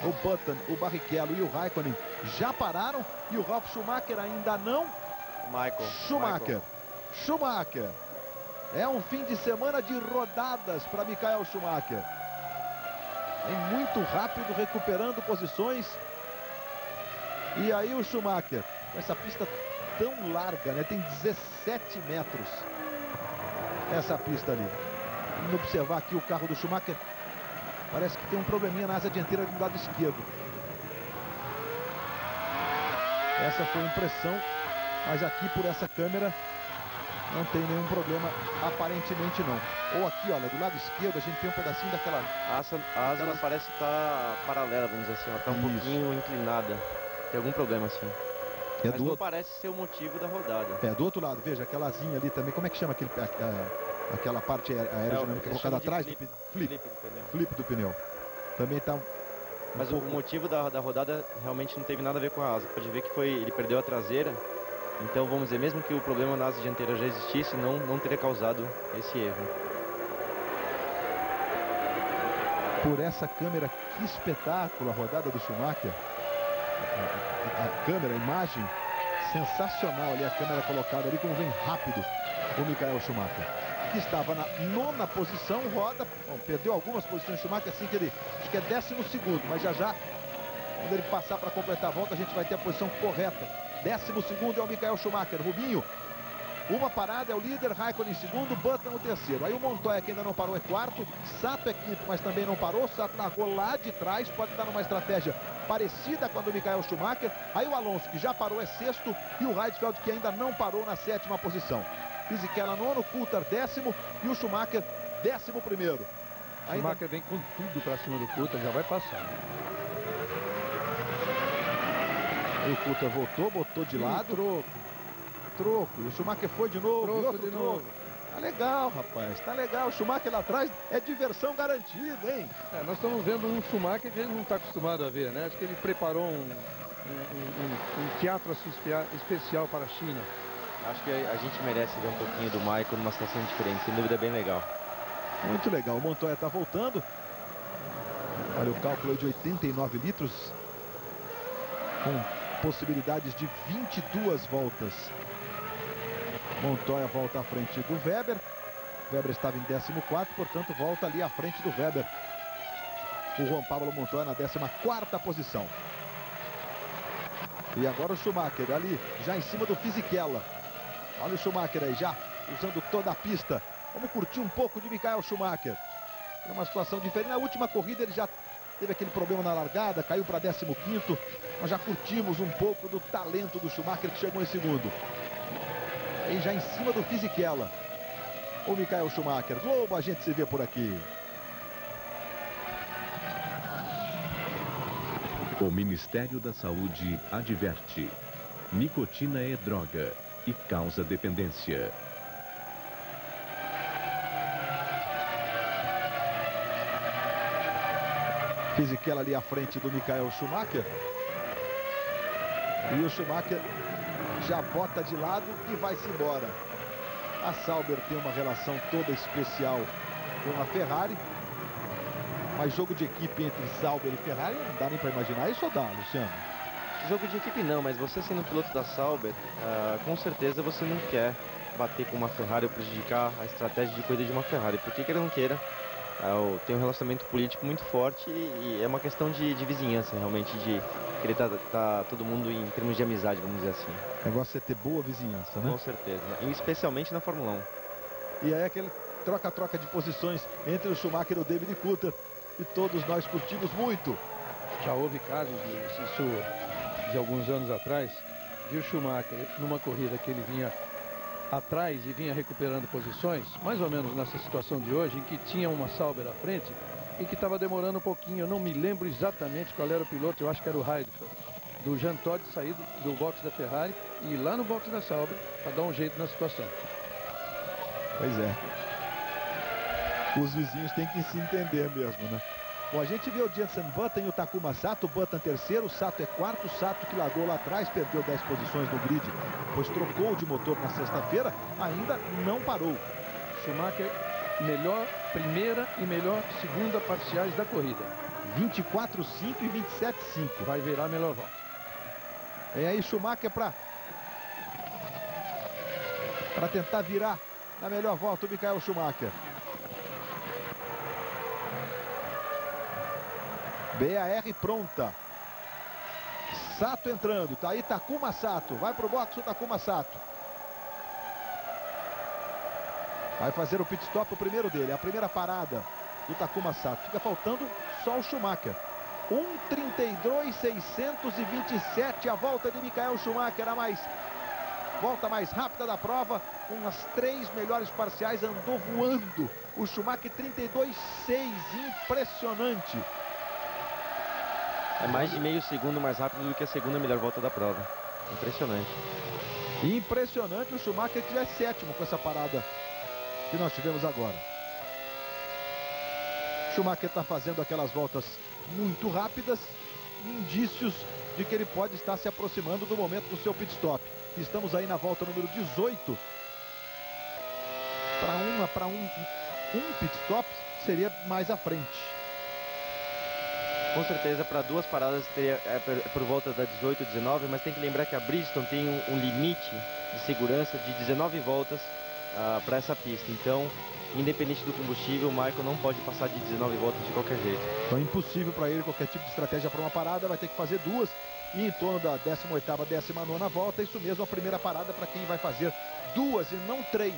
o Button, o Barrichello e o Raikkonen já pararam, e o Ralf Schumacher ainda não. Schumacher. É um fim de semana de rodadas para Michael Schumacher. É muito rápido, recuperando posições. E aí o Schumacher, com essa pista tão larga, né? Tem 17 metros essa pista ali. Vamos observar aqui o carro do Schumacher. Parece que tem um probleminha na asa dianteira do lado esquerdo. Essa foi a impressão, mas aqui por essa câmera não tem nenhum problema, aparentemente não. Ou aqui, olha, do lado esquerdo a gente tem um pedacinho daquela... A asa não parece estar paralela, vamos dizer assim, ela está um pouquinho inclinada. Tem algum problema assim. Mas não parece ser o motivo da rodada. É, do outro lado, veja, aquela asinha ali também, como é que chama aquela parte aerodinâmica colocada atrás do flip do pneu. Também está Mas o motivo da rodada realmente não teve nada a ver com a asa. Pode ver que ele perdeu a traseira. Então vamos dizer, mesmo que o problema na asa dianteira já existisse, não teria causado esse erro. Por essa câmera, que espetáculo a rodada do Schumacher. A câmera, a imagem sensacional ali, a câmera colocada ali, como vem rápido o Michael Schumacher, que estava na 9ª posição, roda, perdeu algumas posições Schumacher, assim que ele, acho que é 12º, mas já quando ele passar para completar a volta, a gente vai ter a posição correta. 12º é o Michael Schumacher. Rubinho, uma parada, é o líder, Raikkonen em segundo, Button o terceiro. Aí o Montoya, que ainda não parou, é quarto. Sato é quinto, mas também não parou. Sato largou lá de trás, pode estar numa estratégia parecida com a do Michael Schumacher. Aí o Alonso, que já parou, é sexto, e o Heidfeld, que ainda não parou, na 7ª posição. Fisichella nono, Coulthard 10º e o Schumacher 11º. O Schumacher vem com tudo para cima do Coulthard, já vai passar. Aí o Coulthard voltou, botou de lado. Troco. E o Schumacher foi de novo. Troco. Tá legal, rapaz. Tá legal. O Schumacher lá atrás é diversão garantida, hein? Nós estamos vendo um Schumacher que ele não está acostumado a ver, né? Acho que ele preparou um teatro especial para a China. Acho que a gente merece ver um pouquinho do Michael numa situação diferente. Sem dúvida, bem legal. Muito legal. O Montoya está voltando. Olha o cálculo de 89 litros. Com possibilidades de 22 voltas. Montoya volta à frente do Weber. Weber estava em 14º, portanto volta ali à frente do Weber. O Juan Pablo Montoya na 14ª posição. E agora o Schumacher ali, já em cima do Fisichella. Olha o Schumacher aí já, usando toda a pista. Vamos curtir um pouco de Michael Schumacher. É uma situação diferente. Na última corrida ele já teve aquele problema na largada, caiu para 15º. Nós já curtimos um pouco do talento do Schumacher, que chegou em segundo. E já em cima do Fisichella, o Michael Schumacher. Globo, a gente se vê por aqui. O Ministério da Saúde adverte: nicotina é droga e causa dependência. Fisichella ali à frente do Michael Schumacher. E o Schumacher já bota de lado e vai-se embora. A Sauber tem uma relação toda especial com a Ferrari. Mas jogo de equipe entre Sauber e Ferrari não dá nem para imaginar isso, ou dá, Luciano? Jogo de equipe não, mas você sendo piloto da Sauber, com certeza você não quer bater com uma Ferrari ou prejudicar a estratégia de corrida de uma Ferrari. Porque queira ou não queira, tem um relacionamento político muito forte e é uma questão de vizinhança, realmente, de querer tá todo mundo em termos de amizade, vamos dizer assim. O negócio é ter boa vizinhança, né? Com certeza, e especialmente na Fórmula 1. E aí aquele troca-troca de posições entre o Schumacher e o David Coulthard, e todos nós curtimos muito. Já houve casos de alguns anos atrás, de o Schumacher numa corrida que ele vinha atrás e vinha recuperando posições, mais ou menos nessa situação de hoje, em que tinha uma Sauber à frente e que estava demorando um pouquinho. Eu não me lembro exatamente qual era o piloto, eu acho que era o Heidfeld, do Jean Todt sair do box da Ferrari e ir lá no box da Sauber para dar um jeito na situação. Pois é. Os vizinhos têm que se entender mesmo, né? Bom, a gente vê o Jenson Button e o Takuma Sato. Button terceiro, Sato é quarto. Sato que largou lá atrás, perdeu 10 posições no grid, pois trocou de motor na sexta-feira, ainda não parou. Schumacher, melhor primeira e melhor segunda parciais da corrida. 24,5 e 27,5. Vai virar a melhor volta. É aí Schumacher para tentar virar na melhor volta o Michael Schumacher. BAR pronta. Sato entrando. Tá aí Takuma Sato. Vai pro box o Takuma Sato. Vai fazer o pit stop, o primeiro dele. A primeira parada do Takuma Sato. Fica faltando só o Schumacher. 1:32.627. A volta de Michael Schumacher. A volta mais rápida da prova. Com as 3 melhores parciais. Andou voando. O Schumacher 32,6. Impressionante. É mais de meio segundo mais rápido do que a segunda melhor volta da prova. Impressionante. Impressionante o Schumacher que é sétimo com essa parada que nós tivemos agora. Schumacher está fazendo aquelas voltas muito rápidas, indícios de que ele pode estar se aproximando do momento do seu pit stop. Estamos aí na volta número 18. Para um pit stop seria mais à frente. Com certeza, para 2 paradas teria por volta da 18, 19, mas tem que lembrar que a Bridgestone tem um limite de segurança de 19 voltas para essa pista. Então, independente do combustível, o Michael não pode passar de 19 voltas de qualquer jeito. Então é impossível para ele qualquer tipo de estratégia para uma parada, vai ter que fazer 2 e em torno da 18ª, 19ª volta, isso mesmo, a primeira parada para quem vai fazer 2 e não 3.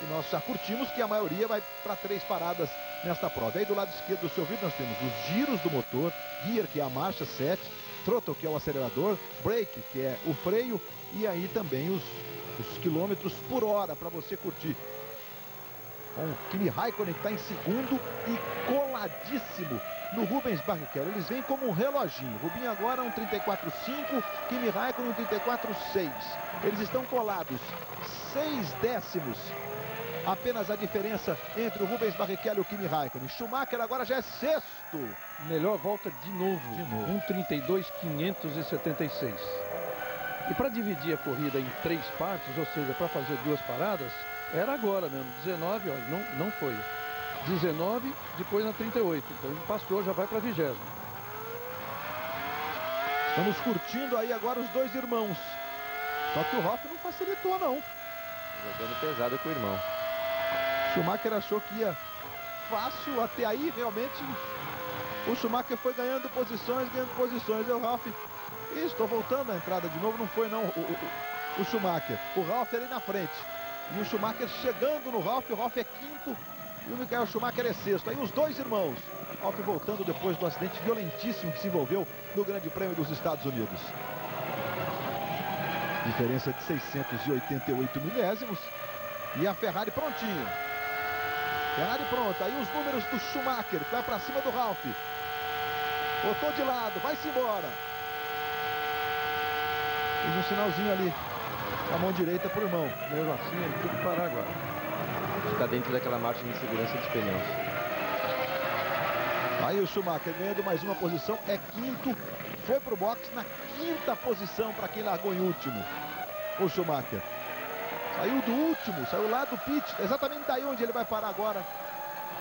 E nós já curtimos que a maioria vai para 3 paradas nesta prova. Aí do lado esquerdo do seu vídeo nós temos os giros do motor, gear, que é a marcha 7, throttle, que é o acelerador, brake, que é o freio, e aí também os quilômetros por hora para você curtir. Com o Kimi Raikkonen que está em segundo e coladíssimo no Rubens Barrichello. Eles vêm como um reloginho. Rubinho agora um 34,5, Kimi Raikkonen um 34,6. Eles estão colados 6 décimos. Apenas a diferença entre o Rubens Barrichello e o Kimi Raikkonen. Schumacher agora já é sexto. Melhor volta de novo. 1:32.576. E para dividir a corrida em 3 partes, ou seja, para fazer 2 paradas, era agora mesmo. 19, olha, não foi. 19, depois na 38. Então ele passou, já vai para a 20ª. Estamos curtindo aí agora os 2 irmãos. Só que o Hoff não facilitou, não. Jogando pesado com o irmão. Schumacher achou que ia fácil, até aí realmente o Schumacher foi ganhando posições. E o Ralf, estou voltando à entrada de novo, não foi não o Schumacher. O Ralf ali na frente. E o Schumacher chegando no Ralf, o Ralf é quinto e o Michael Schumacher é sexto. Aí os 2 irmãos. Ralf voltando depois do acidente violentíssimo que se envolveu no Grande Prêmio dos Estados Unidos. Diferença de 688 milésimos. E a Ferrari prontinha. Ferrari pronta. Aí os números do Schumacher, que vai para cima do Ralf. Botou de lado, vai-se embora. Fiz um sinalzinho ali com a mão direita pro irmão. Mesmo assim, ele tem que parar agora. Está dentro daquela margem de segurança dos pneus. Aí o Schumacher ganhando mais uma posição, é quinto. Foi pro box na 5ª posição para quem largou em último. O Schumacher saiu do último, saiu lá do pit, exatamente daí onde ele vai parar agora,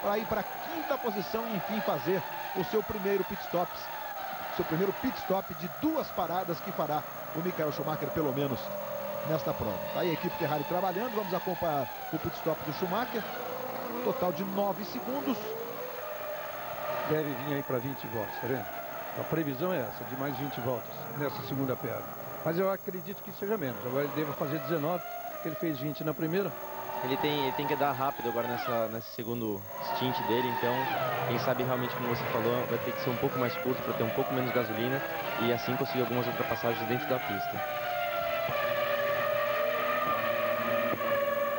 para ir para a 5ª posição e enfim fazer o seu primeiro pit stop. Seu primeiro pit stop de 2 paradas que fará o Michael Schumacher pelo menos nesta prova. Tá aí a equipe Ferrari trabalhando, vamos acompanhar o pit stop do Schumacher. Total de 9 segundos. Deve vir aí para 20 voltas, tá vendo? A previsão é essa, de mais 20 voltas nessa segunda pegada. Mas eu acredito que seja menos. Agora ele deve fazer 19, porque ele fez 20 na primeira. Ele tem que dar rápido agora nesse segundo stint dele, então quem sabe realmente, como você falou, vai ter que ser um pouco mais curto para ter um pouco menos gasolina e assim conseguir algumas ultrapassagens dentro da pista.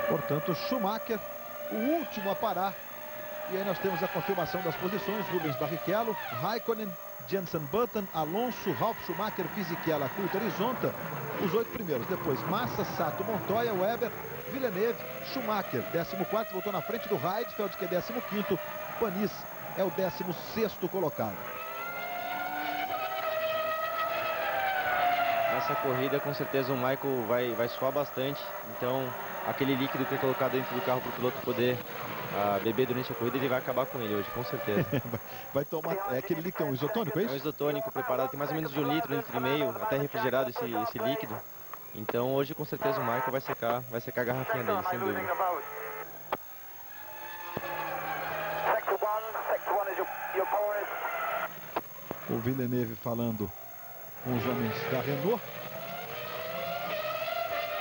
Portanto, Schumacher, o último a parar. E aí nós temos a confirmação das posições: Rubens Barrichello, Raikkonen, Jenson Button, Alonso, Ralf Schumacher, Fisichella, Coulthard, Zonta, os 8 primeiros. Depois Massa, Sato, Montoya, Weber, Villeneuve, Schumacher, 14º, voltou na frente do Heidfeld, que é 15º, Panis, é o 16º colocado. Nessa corrida, com certeza, o Michael vai suar bastante. Então, aquele líquido que é colocado dentro do carro para o piloto poder beber durante a corrida, ele vai acabar com ele hoje, com certeza. Vai tomar, é aquele líquido, um isotônico, é É um isso? isotônico preparado, tem mais ou menos de 1 litro, 1,5 litro, até refrigerado esse líquido. Então, hoje, com certeza, o Michael vai secar a garrafinha dele, sem dúvida. O Villeneuve falando com os homens da Renault.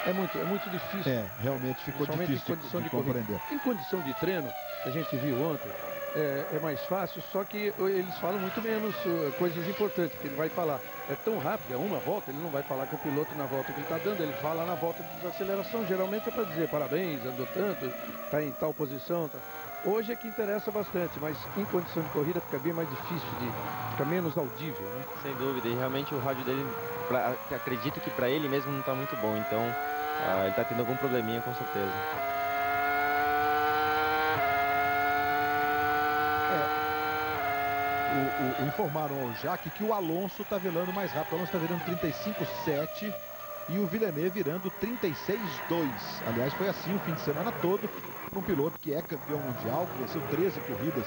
É muito difícil. Realmente ficou difícil de compreender. Em condição de treino, a gente viu ontem, é mais fácil, só que eles falam muito menos coisas importantes, porque ele vai falar, é tão rápido, é uma volta, ele não vai falar com o piloto na volta que ele está dando, ele fala na volta de desaceleração, geralmente é para dizer parabéns, andou tanto, está em tal posição. Tá. Hoje é que interessa bastante, mas em condição de corrida fica bem mais difícil, fica menos audível, né? Sem dúvida, e realmente o rádio dele, acredito que para ele mesmo não está muito bom, então ele está tendo algum probleminha com certeza. Informaram ao Jacques que o Alonso está virando mais rápido. O Alonso está virando 35,7 e o Villeneuve virando 36,2. Aliás, foi assim o fim de semana todo para um piloto que é campeão mundial, que venceu 13 corridas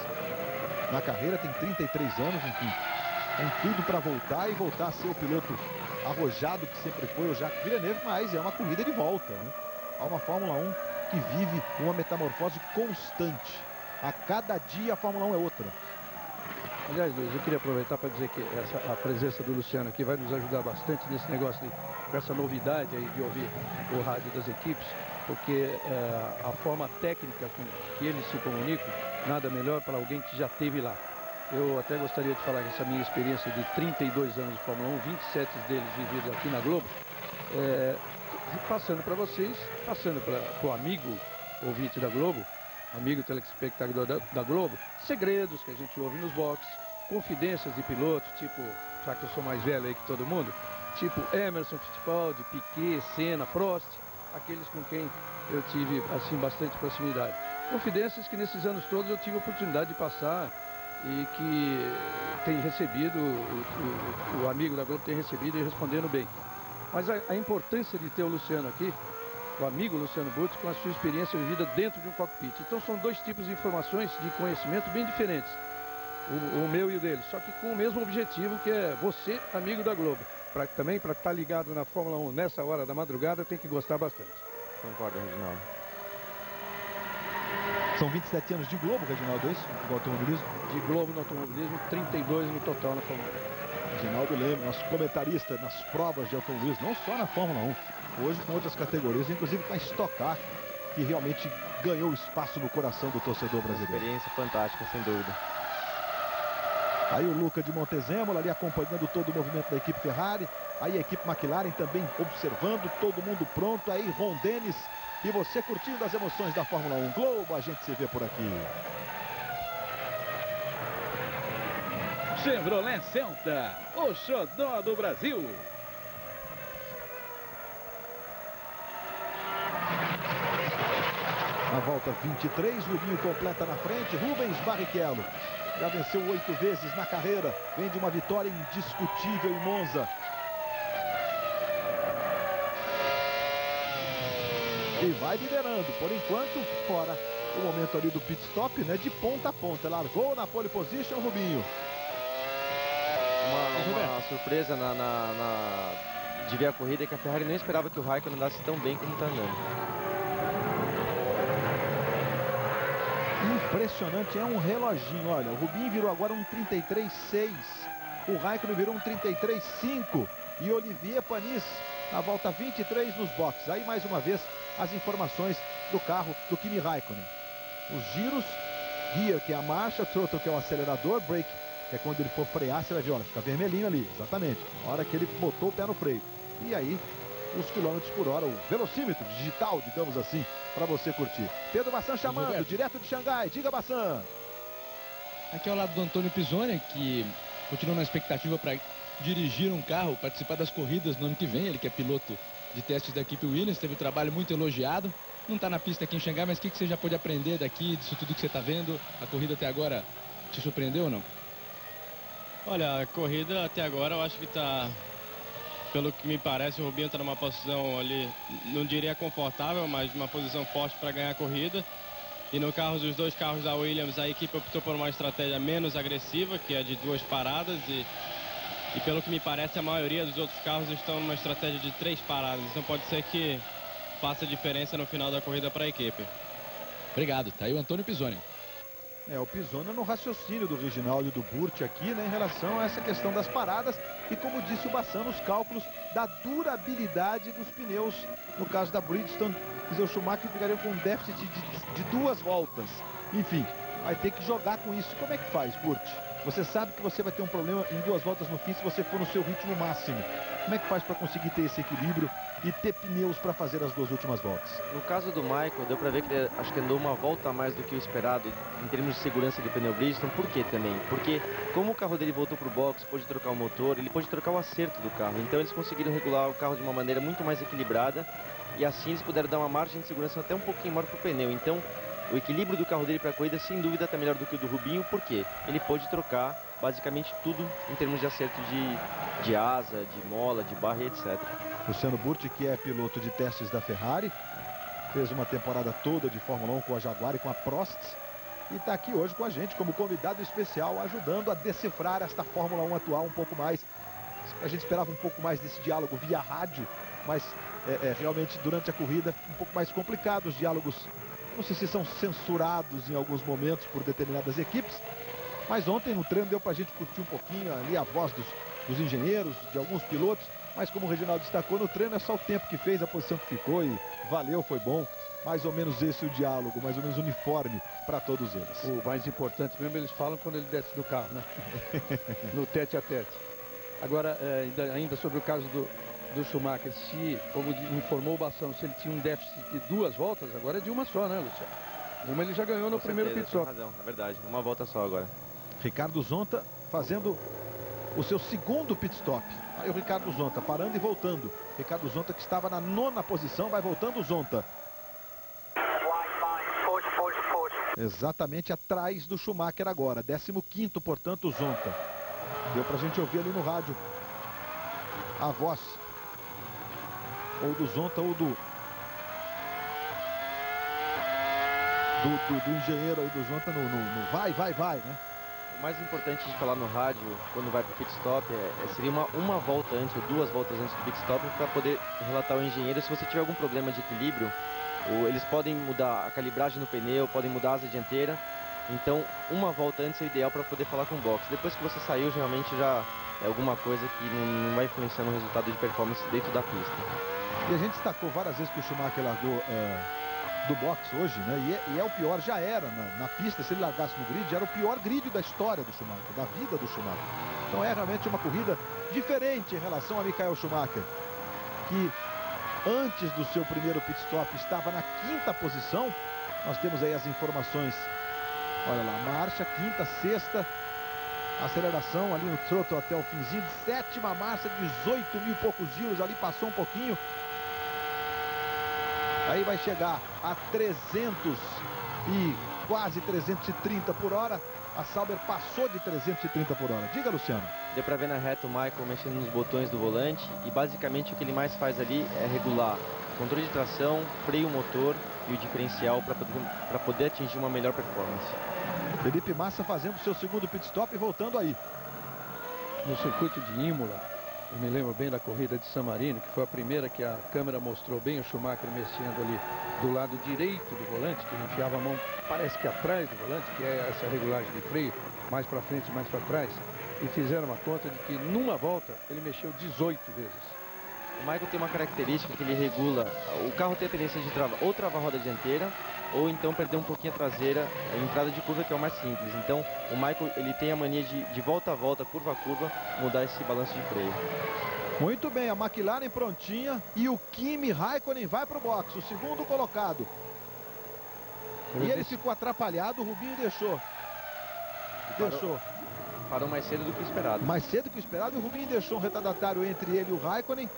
na carreira, tem 33 anos, enfim. Tem tudo para voltar a ser o piloto arrojado que sempre foi o Jacques Villeneuve, mas é uma corrida de volta, né? Há uma Fórmula 1 que vive uma metamorfose constante. A cada dia a Fórmula 1 é outra. Aliás, Luiz, eu queria aproveitar para dizer que a presença do Luciano aqui vai nos ajudar bastante nesse negócio, com essa novidade aí de ouvir o rádio das equipes, porque a forma técnica com que eles se comunicam, nada melhor para alguém que já esteve lá. Eu até gostaria de falar que essa minha experiência de 32 anos de Fórmula 1, 27 deles vividos aqui na Globo, passando para vocês, passando para o amigo ouvinte da Globo, amigo telespectador da Globo, segredos que a gente ouve nos boxes, confidências de pilotos, tipo, já que eu sou mais velho aí que todo mundo, tipo Emerson Fittipaldi, Piquet, Senna, Prost, aqueles com quem eu tive, assim, bastante proximidade. Confidências que nesses anos todos eu tive a oportunidade de passar e que tem recebido, o amigo da Globo tem recebido e respondendo bem. Mas a importância de ter o Luciano aqui, o amigo Luciano Burti, com a sua experiência vivida dentro de um cockpit. Então são dois tipos de informações, de conhecimento bem diferentes. O meu e o dele, só que com o mesmo objetivo, que é você, amigo da Globo. Também para estar ligado na Fórmula 1 nessa hora da madrugada, tem que gostar bastante. Concordo, Reginaldo. São 27 anos de Globo, Reginaldo, é isso? Do automobilismo? De Globo no automobilismo, 32 no total na Fórmula 1. Reginaldo Leme, nosso comentarista nas provas de automobilismo, não só na Fórmula 1, hoje com outras categorias, inclusive com a Stock Car, que realmente ganhou espaço no coração do torcedor brasileiro. Experiência fantástica, sem dúvida. Aí o Luca de Montezemolo ali acompanhando todo o movimento da equipe Ferrari, aí a equipe McLaren também observando, todo mundo pronto, aí Ron Dennis e você curtindo as emoções da Fórmula 1 Globo, a gente se vê por aqui. Chevrolet Celta, o xodó do Brasil. Na volta 23, Rubinho completa na frente, Rubens Barrichello. Já venceu 8 vezes na carreira, vem de uma vitória indiscutível em Monza. E vai liderando, por enquanto, fora o momento ali do pit stop, né, de ponta a ponta. Largou na pole position, Rubinho. Uma surpresa de ver a corrida é que a Ferrari nem esperava que o Raikkonen andasse tão bem como está andando. Impressionante, é um reloginho, olha, o Rubinho virou agora um 33,6, o Raikkonen virou um 33,5 e Olivier Panis na volta 23 nos boxes. Aí mais uma vez as informações do carro do Kimi Raikkonen. Os giros, gear que é a marcha, throttle que é o acelerador, brake que é quando ele for frear, você vai ver, olha, fica vermelhinho ali, exatamente, na hora que ele botou o pé no freio. E aí os quilômetros por hora, o velocímetro digital, digamos assim, para você curtir. Pedro Bassan chamando, direto de Xangai. Diga, Bassan. Aqui ao lado do Antônio Pisoni, que continua na expectativa para dirigir um carro, participar das corridas no ano que vem. Ele que é piloto de testes da equipe Williams, teve um trabalho muito elogiado. Não está na pista aqui em Xangai, mas o que você já pôde aprender daqui, disso tudo que você está vendo? A corrida até agora te surpreendeu ou não? Olha, a corrida até agora eu acho que está, pelo que me parece, o Rubinho está numa posição ali, não diria confortável, mas uma posição forte para ganhar a corrida. E no carro, os dois carros da Williams, a equipe optou por uma estratégia menos agressiva, que é de 2 paradas. E pelo que me parece, a maioria dos outros carros estão numa estratégia de 3 paradas. Então pode ser que faça diferença no final da corrida para a equipe. Obrigado, tá aí o Antônio Pisoni. O Pisoni no raciocínio do Reginaldo e do Burti aqui, né, em relação a essa questão das paradas e, como disse o Bassano, os cálculos da durabilidade dos pneus. No caso da Bridgestone, quer dizer, o Schumacher ficaria com um déficit de 2 voltas. Enfim, vai ter que jogar com isso. Como é que faz, Burti? Você sabe que você vai ter um problema em 2 voltas no fim se você for no seu ritmo máximo. Como é que faz para conseguir ter esse equilíbrio e ter pneus para fazer as 2 últimas voltas? No caso do Michael, deu para ver que ele acho que andou uma volta a mais do que o esperado em termos de segurança do pneu Bridgestone. Por quê também? Porque como o carro dele voltou para o box, pôde trocar o motor, ele pôde trocar o acerto do carro. Então eles conseguiram regular o carro de uma maneira muito mais equilibrada e assim eles puderam dar uma margem de segurança até um pouquinho maior para o pneu. Então o equilíbrio do carro dele para a corrida, sem dúvida, está melhor do que o do Rubinho. Por quê? Ele pôde trocar basicamente tudo em termos de acerto de asa, de mola, de barra e etc. Luciano Burti, que é piloto de testes da Ferrari, fez uma temporada toda de Fórmula 1 com a Jaguar e com a Prost, e está aqui hoje com a gente como convidado especial, ajudando a decifrar esta Fórmula 1 atual um pouco mais. A gente esperava um pouco mais desse diálogo via rádio, mas realmente durante a corrida um pouco mais complicado. Os diálogos, não sei se são censurados em alguns momentos por determinadas equipes, mas ontem no treino deu para a gente curtir um pouquinho ali a voz dos engenheiros, de alguns pilotos, mas como o Reginaldo destacou, no treino é só o tempo que fez, a posição que ficou e valeu, foi bom. Mais ou menos esse o diálogo, mais ou menos uniforme para todos eles. O mais importante mesmo, eles falam quando ele desce do carro, né? No tete a tete. Agora, ainda sobre o caso do Schumacher, se, como informou o Bassano, se ele tinha um déficit de 2 voltas, agora é de uma só, né, Luciano? Uma ele já ganhou no primeiro pit stop. Tem razão, é verdade, uma volta só agora. Ricardo Zonta fazendo o seu segundo pit stop. Aí o Ricardo Zonta parando e voltando. Ricardo Zonta, que estava na 9ª posição, vai voltando o Zonta. Exatamente atrás do Schumacher agora. 15º, portanto, o Zonta. Deu pra gente ouvir ali no rádio a voz ou do Zonta ou do engenheiro aí do Zonta no vai, né? O mais importante de falar no rádio, quando vai para o pit stop, seria uma volta antes ou 2 voltas antes do pit stop para poder relatar ao engenheiro se você tiver algum problema de equilíbrio. Eles podem mudar a calibragem no pneu, podem mudar a asa dianteira. Então, uma volta antes é ideal para poder falar com o box. Depois que você saiu, realmente já é alguma coisa que não vai influenciar no resultado de performance dentro da pista. E a gente destacou várias vezes que o Schumacher largou do box hoje, né? E é o pior, já era na pista, se ele largasse no grid, era o pior grid da história do Schumacher, da vida do Schumacher. Então é realmente uma corrida diferente em relação a Michael Schumacher, que antes do seu primeiro pit stop estava na 5ª posição. Nós temos aí as informações, olha lá, marcha, 5ª, 6ª, aceleração ali no throttle até o finzinho, 7ª marcha, 18 mil e poucos giros ali, passou um pouquinho. Aí vai chegar a 300 e quase 330 por hora. A Sauber passou de 330 por hora. Diga, Luciano. Deu pra ver na reta o Michael mexendo nos botões do volante e basicamente o que ele mais faz ali é regular controle de tração, freio motor e o diferencial para poder atingir uma melhor performance. Felipe Massa fazendo seu segundo pit stop e voltando aí. No circuito de Imola, eu me lembro bem da corrida de San Marino, que foi a primeira que a câmera mostrou bem o Schumacher mexendo ali do lado direito do volante, que ele enfiava a mão, parece que atrás do volante, que é essa regulagem de freio, mais para frente, mais para trás, e fizeram uma conta de que numa volta ele mexeu 18 vezes. O Michael tem uma característica que ele regula, o carro tem a tendência de travar a roda dianteira, ou então perder um pouquinho a traseira, a entrada de curva, que é o mais simples. Então o Michael ele tem a mania de volta a volta, curva a curva, mudar esse balanço de freio. Muito bem, a McLaren prontinha e o Kimi Raikkonen vai para o box, o segundo colocado. E ele ficou atrapalhado, o Rubinho deixou. Parou mais cedo do que esperado. Mais cedo que o esperado, e o Rubinho deixou um retardatário entre ele e o Raikkonen.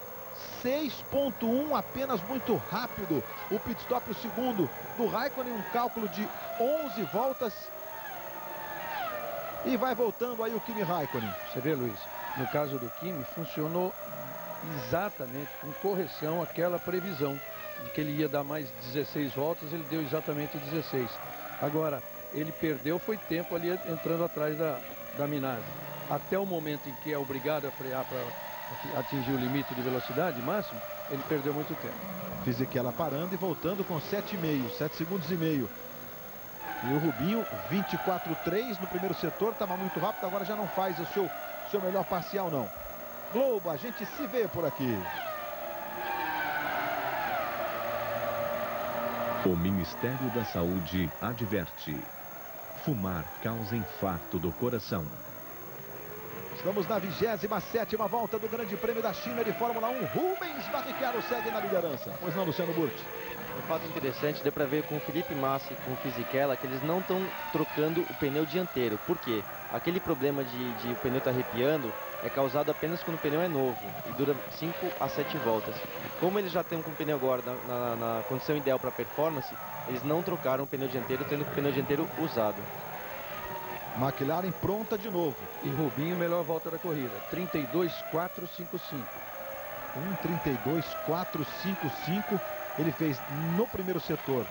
6.1, apenas muito rápido. O pit stop, o segundo do Raikkonen, um cálculo de 11 voltas. E vai voltando aí o Kimi Raikkonen. Você vê, Luiz, no caso do Kimi, funcionou exatamente com correção aquela previsão de que ele ia dar mais 16 voltas, ele deu exatamente 16. Agora, ele perdeu, foi tempo ali entrando atrás da Minardi. Até o momento em que é obrigado a frear para atingir o limite de velocidade máximo, ele perdeu muito tempo. Fisichella parando e voltando com 7,5, 7 segundos e meio. E o Rubinho, 24,3 no primeiro setor, estava muito rápido, agora já não faz o seu melhor parcial, não. Globo, a gente se vê por aqui. O Ministério da Saúde adverte: fumar causa infarto do coração. Estamos na 27ª volta do Grande Prêmio da China de Fórmula 1. Rubens Barrichello segue na liderança. Pois não, Luciano Burti? Um fato interessante, deu para ver com o Felipe Massa e com o Fisichella que eles não estão trocando o pneu dianteiro. Por quê? Aquele problema de o pneu estar arrepiando é causado apenas quando o pneu é novo e dura 5 a 7 voltas. Como eles já têm com o pneu agora na condição ideal para performance, eles não trocaram o pneu dianteiro, tendo o pneu dianteiro usado. McLaren pronta de novo. E Rubinho, melhor volta da corrida, 32,455. 1:32,455 ele fez no primeiro setor.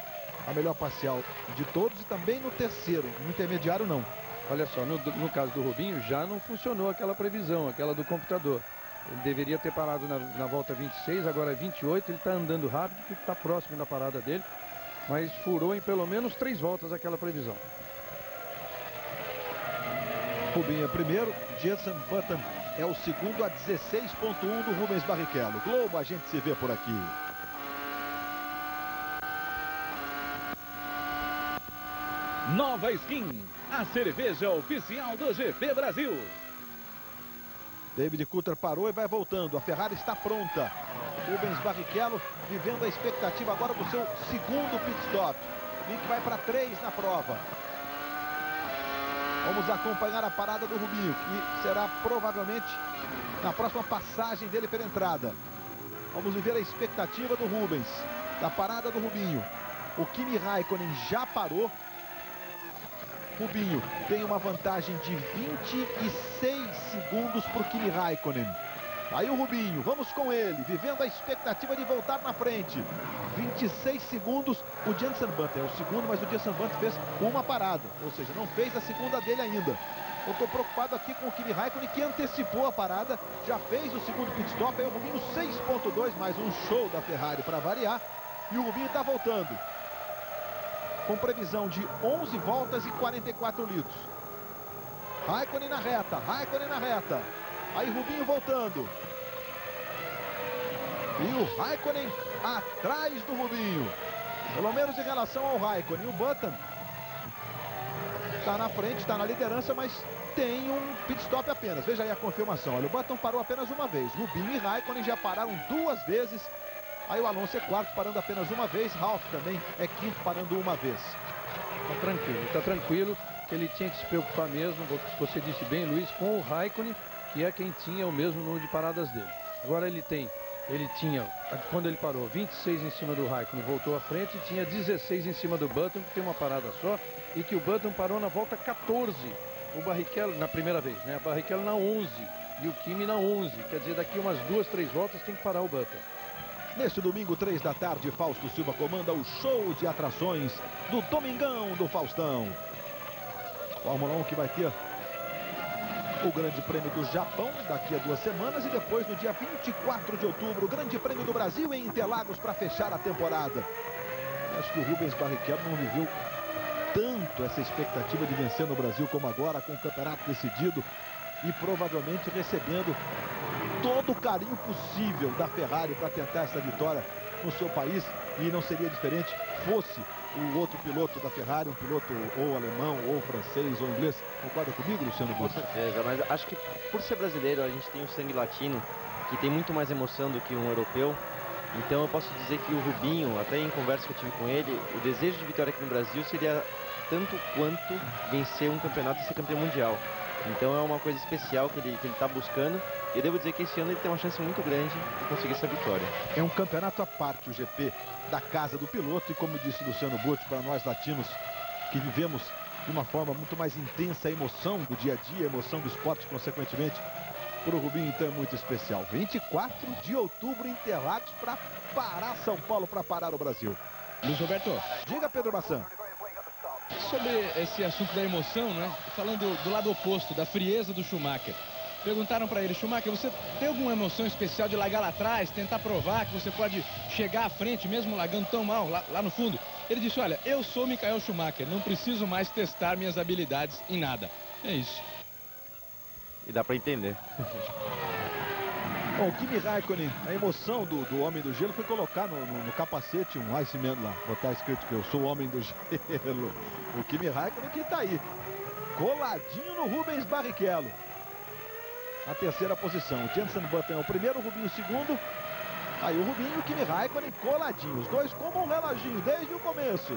A melhor parcial de todos e também no terceiro. No intermediário, não. Olha só, no caso do Rubinho, já não funcionou aquela previsão, aquela do computador. Ele deveria ter parado na volta 26, agora é 28. Ele está andando rápido, porque está próximo da parada dele. Mas furou em pelo menos 3 voltas aquela previsão. Rubinho é primeiro, Jenson Button é o segundo a 16,1 do Rubens Barrichello. Globo, a gente se vê por aqui. Nova Skin, a cerveja oficial do GP Brasil. David Coulthard parou e vai voltando. A Ferrari está pronta. Rubens Barrichello vivendo a expectativa agora do seu segundo pit stop. Mick vai para 3 na prova. Vamos acompanhar a parada do Rubinho, que será provavelmente na próxima passagem dele pela entrada. Vamos ver a expectativa do Rubens, da parada do Rubinho. O Kimi Raikkonen já parou. Rubinho tem uma vantagem de 26 segundos para o Kimi Raikkonen. Aí o Rubinho, vamos com ele, vivendo a expectativa de voltar na frente. 26 segundos, o Jenson Button é o segundo, mas o Jenson Button fez uma parada, ou seja, não fez a segunda dele ainda. Eu estou preocupado aqui com o Kimi Raikkonen, que antecipou a parada, já fez o segundo pit stop. Aí o Rubinho 6,2, mais um show da Ferrari para variar, e o Rubinho está voltando com previsão de 11 voltas e 44 litros. Raikkonen na reta, aí Rubinho voltando. E o Raikkonen atrás do Rubinho, pelo menos em relação ao Raikkonen. O Button está na frente, está na liderança, mas tem um pit stop apenas. Veja aí a confirmação. Olha, o Button parou apenas uma vez. Rubinho e Raikkonen já pararam 2 vezes. Aí o Alonso é quarto, parando apenas uma vez. Ralf também é quinto, parando uma vez. Tá tranquilo, que ele tinha que se preocupar mesmo, você disse bem, Luiz, com o Raikkonen, que é quem tinha o mesmo número de paradas dele. Agora ele tinha, quando ele parou, 26 em cima do Raikkonen, voltou à frente, e tinha 16 em cima do Button, que tem uma parada só, e que o Button parou na volta 14. O Barrichello, na primeira vez, né? O Barrichello na 11 e o Kimi na 11. Quer dizer, daqui umas 2, 3 voltas tem que parar o Button. Neste domingo, 3 da tarde, Fausto Silva comanda o show de atrações do Domingão do Faustão. Fórmula 1 que vai ter o Grande Prêmio do Japão daqui a 2 semanas e depois no dia 24 de outubro, o Grande Prêmio do Brasil em Interlagos para fechar a temporada. Acho que o Rubens Barrichello não viveu tanto essa expectativa de vencer no Brasil como agora, com o campeonato decidido e provavelmente recebendo todo o carinho possível da Ferrari para tentar essa vitória no seu país, e não seria diferente fosse o outro piloto da Ferrari, um piloto ou alemão, ou francês, ou inglês. Concorda comigo, Luciano Com Burti? certeza, mas acho que por ser brasileiro a gente tem um sangue latino que tem muito mais emoção do que um europeu. Então eu posso dizer que o Rubinho, até em conversa que eu tive com ele, o desejo de vitória aqui no Brasil seria tanto quanto vencer um campeonato e ser campeão mundial. Então é uma coisa especial que ele está buscando. E eu devo dizer que esse ano ele tem uma chance muito grande de conseguir essa vitória. É um campeonato à parte, o GP da casa do piloto. E como disse Luciano Burti, para nós latinos que vivemos de uma forma muito mais intensa a emoção do dia a dia, a emoção do esporte, consequentemente. Para o Rubinho, então, é muito especial. 24 de outubro, Interlagos, para parar São Paulo, para parar o Brasil. Luiz Roberto, Diga, Pedro Bassan. sobre esse assunto da emoção, né? Falando do lado oposto, da frieza do Schumacher. Perguntaram para ele: Schumacher, você tem alguma emoção especial de largar lá atrás, tentar provar que você pode chegar à frente, mesmo largando tão mal lá no fundo? Ele disse: olha, eu sou Michael Schumacher, não preciso mais testar minhas habilidades em nada. É isso. E dá para entender. Bom, o Kimi Raikkonen, a emoção do Homem do Gelo foi colocar no capacete um Iceman lá, botar escrito que eu sou o Homem do Gelo. O Kimi Raikkonen que tá aí, coladinho no Rubens Barrichello. A terceira posição, o Jenson Button é o primeiro, o Rubinho o segundo. Aí o Rubinho e o Kimi Raikkonen coladinhos, os dois como um reloginho desde o começo.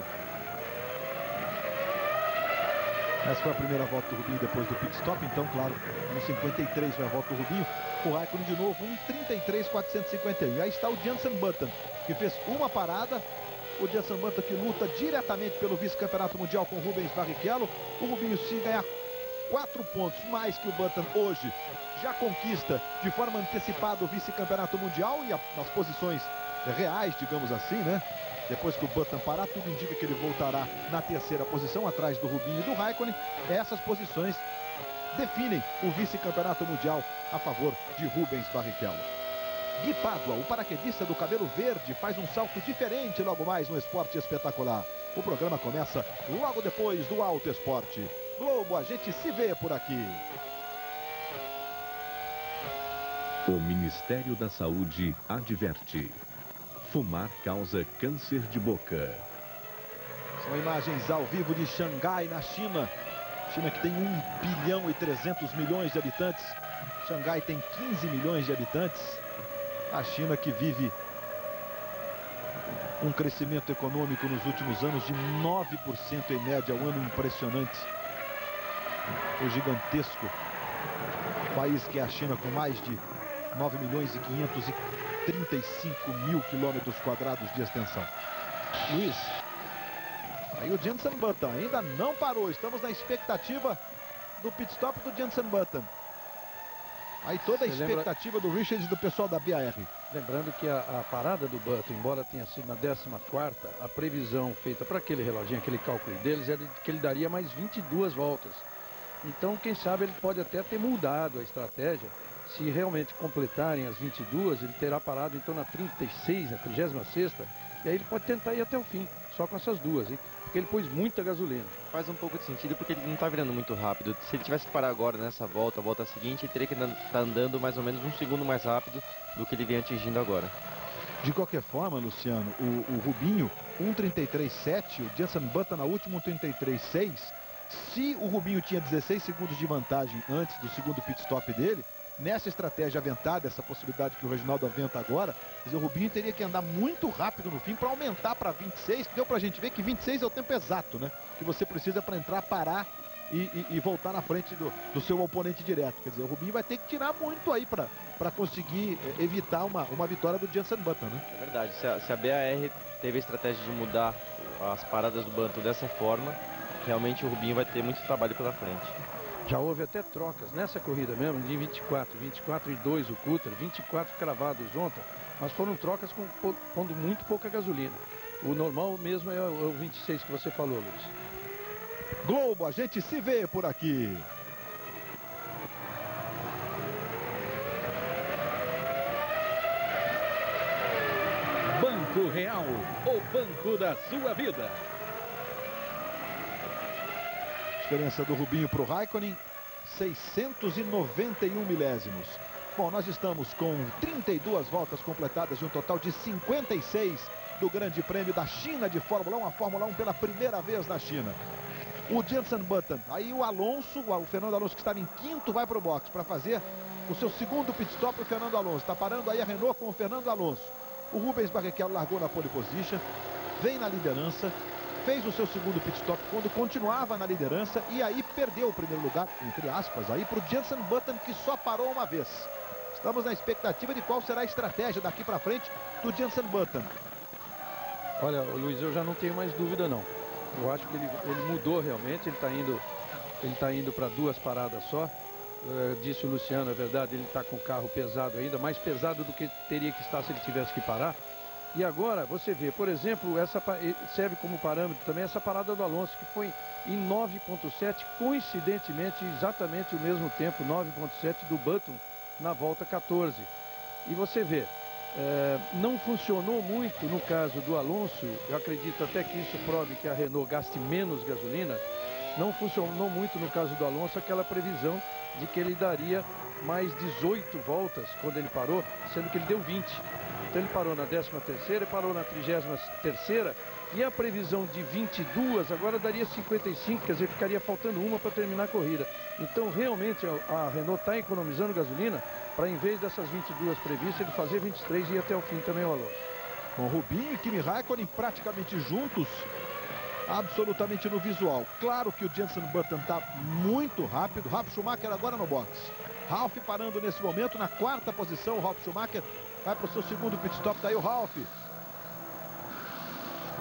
Essa foi a primeira volta do Rubinho depois do pit stop, então, claro, no 53 foi a volta do Rubinho. O Raikkonen de novo, 1:33.451. E aí está o Jenson Button, que fez uma parada. O Jenson Button que luta diretamente pelo vice-campeonato mundial com o Rubens Barrichello. O Rubinho, se ganhar 4 pontos mais que o Button hoje, já conquista de forma antecipada o vice-campeonato mundial e as posições reais, digamos assim, né? Depois que o Button parar, tudo indica que ele voltará na terceira posição, atrás do Rubinho e do Raikkonen. Essas posições definem o vice-campeonato mundial a favor de Rubens Barrichello. Gui Pádua, o paraquedista do cabelo verde, faz um salto diferente logo mais no Esporte Espetacular. O programa começa logo depois do Auto Esporte. Globo, a gente se vê por aqui. O Ministério da Saúde adverte: fumar causa câncer de boca. São imagens ao vivo de Xangai, na China. China que tem 1.300 bilhões de habitantes. Xangai tem 15 milhões de habitantes. A China que vive um crescimento econômico nos últimos anos de 9% em média ao ano, impressionante. O gigantesco país que é a China, com mais de 9.535.000 quilômetros quadrados de extensão. Luiz. Aí o Jenson Button ainda não parou. Estamos na expectativa do pit stop do Jenson Button. Aí toda a expectativa do Richards e do pessoal da BAR. Lembrando que a parada do Button, embora tenha sido na 14ª, a previsão feita para aquele reloginho, aquele cálculo deles, era de que ele daria mais 22 voltas. Então, quem sabe, ele pode até ter mudado a estratégia. Se realmente completarem as 22, ele terá parado então na 36, na 36ª, e aí ele pode tentar ir até o fim, só com essas duas, hein? Porque ele pôs muita gasolina. Faz um pouco de sentido porque ele não está virando muito rápido. Se ele tivesse que parar agora nessa volta, a volta seguinte, ele teria que estar andando mais ou menos 1 segundo mais rápido do que ele vem atingindo agora. De qualquer forma, Luciano, o Rubinho 1:33.7, o Jenson Button na última 1:33.6. Se o Rubinho tinha 16 segundos de vantagem antes do segundo pit stop dele, nessa estratégia aventada, essa possibilidade que o Reginaldo aventa agora, quer dizer, o Rubinho teria que andar muito rápido no fim para aumentar para 26, que deu para a gente ver que 26 é o tempo exato, né? Que você precisa para entrar, parar e voltar na frente do seu oponente direto. Quer dizer, o Rubinho vai ter que tirar muito aí para conseguir evitar uma vitória do Jenson Button, né? É verdade, se a BAR teve a estratégia de mudar as paradas do Button dessa forma, realmente o Rubinho vai ter muito trabalho pela frente. Já houve até trocas nessa corrida mesmo, de 24 e 2 o Cutter, 24 cravados ontem, mas foram trocas pondo muito pouca gasolina. O normal mesmo é o 26 que você falou, Luiz. Globo, a gente se vê por aqui. Banco Real, o banco da sua vida. Diferença do Rubinho para o Raikkonen, 691 milésimos. Bom, nós estamos com 32 voltas completadas de um total de 56 do Grande Prêmio da China de Fórmula 1, a Fórmula 1 pela primeira vez na China. O Jenson Button, aí o Alonso, o Fernando Alonso que estava em quinto, vai para o box para fazer o seu segundo pit stop. O Fernando Alonso está parando aí a Renault com o Fernando Alonso. O Rubens Barrichello largou na pole position, vem na liderança, fez o seu segundo pit stop quando continuava na liderança e aí perdeu o primeiro lugar, entre aspas, aí para o Jenson Button, que só parou uma vez. Estamos na expectativa de qual será a estratégia daqui para frente do Jenson Button. Olha, Luiz, eu já não tenho mais dúvida não. Eu acho que ele mudou realmente, ele está indo para 2 paradas só. Disse o Luciano, é verdade, ele está com o carro pesado ainda, mais pesado do que teria que estar se ele tivesse que parar. E agora você vê, por exemplo, serve como parâmetro também essa parada do Alonso, que foi em 9.7, coincidentemente exatamente o mesmo tempo, 9.7 do Button na volta 14. E você vê, não funcionou muito no caso do Alonso, eu acredito até que isso prove que a Renault gaste menos gasolina. Não funcionou muito no caso do Alonso aquela previsão de que ele daria mais 18 voltas quando ele parou, sendo que ele deu 20. Então ele parou na 13ª e parou na 33ª, e a previsão de 22 agora daria 55, quer dizer, ficaria faltando uma para terminar a corrida. Então realmente a Renault está economizando gasolina para, em vez dessas 22 previstas, ele fazer 23 e ir até o fim também o Alonso. Com Rubinho e Kimi Raikkonen praticamente juntos, absolutamente no visual. Claro que o Jenson Button está muito rápido. Ralf Schumacher agora no box. Ralf parando nesse momento na 4ª posição. O Ralf Schumacher vai para o seu segundo pit stop. Daí o Ralf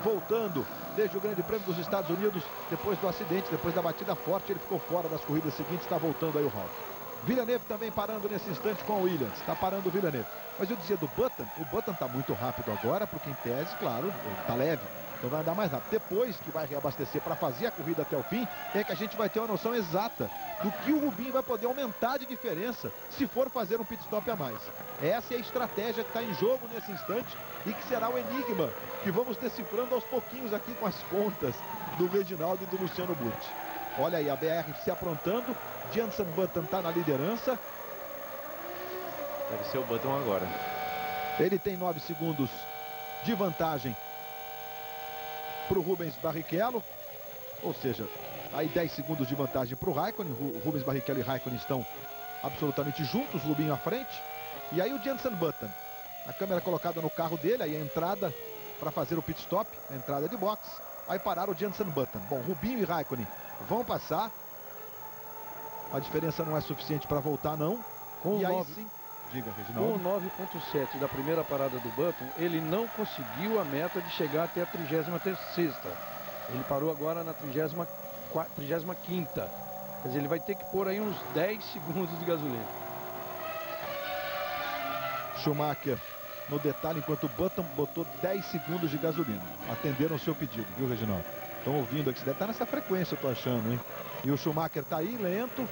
voltando desde o Grande Prêmio dos Estados Unidos, depois do acidente, depois da batida forte, ele ficou fora das corridas seguintes. Está voltando aí o Ralf. Villeneuve também parando nesse instante com o Williams. Está parando o Villeneuve. Mas eu dizia do Button, o Button está muito rápido agora, porque em tese, claro, está leve. Então vai andar mais rápido. Depois que vai reabastecer para fazer a corrida até o fim, é que a gente vai ter uma noção exata do que o Rubinho vai poder aumentar de diferença se for fazer um pit stop a mais. Essa é a estratégia que está em jogo nesse instante e que será o enigma que vamos decifrando aos pouquinhos aqui com as contas do Reginaldo e do Luciano Burti. Olha aí a BR se aprontando. Jenson Button está na liderança. Deve ser o Button agora. Ele tem 9 segundos de vantagem para o Rubens Barrichello, ou seja, aí 10 segundos de vantagem para o Raikkonen. O Rubens Barrichello e Raikkonen estão absolutamente juntos, Rubinho à frente. E aí o Jenson Button, a câmera colocada no carro dele, aí a entrada para fazer o pit stop, a entrada de box. Aí pararam o Jenson Button. Bom, Rubinho e Raikkonen vão passar. A diferença não é suficiente para voltar, não. Com e aí 9... sim, diga, Reginaldo. Com 9.7 da primeira parada do Button, ele não conseguiu a meta de chegar até a 36ª. Ele parou agora na 35ª. Quer dizer, ele vai ter que pôr aí uns 10 segundos de gasolina. Schumacher no detalhe, enquanto o Button botou 10 segundos de gasolina. Atenderam o seu pedido, viu, Reginaldo? Estão ouvindo aqui, você deve estar nessa frequência, eu tô achando, hein? E o Schumacher tá aí, lento.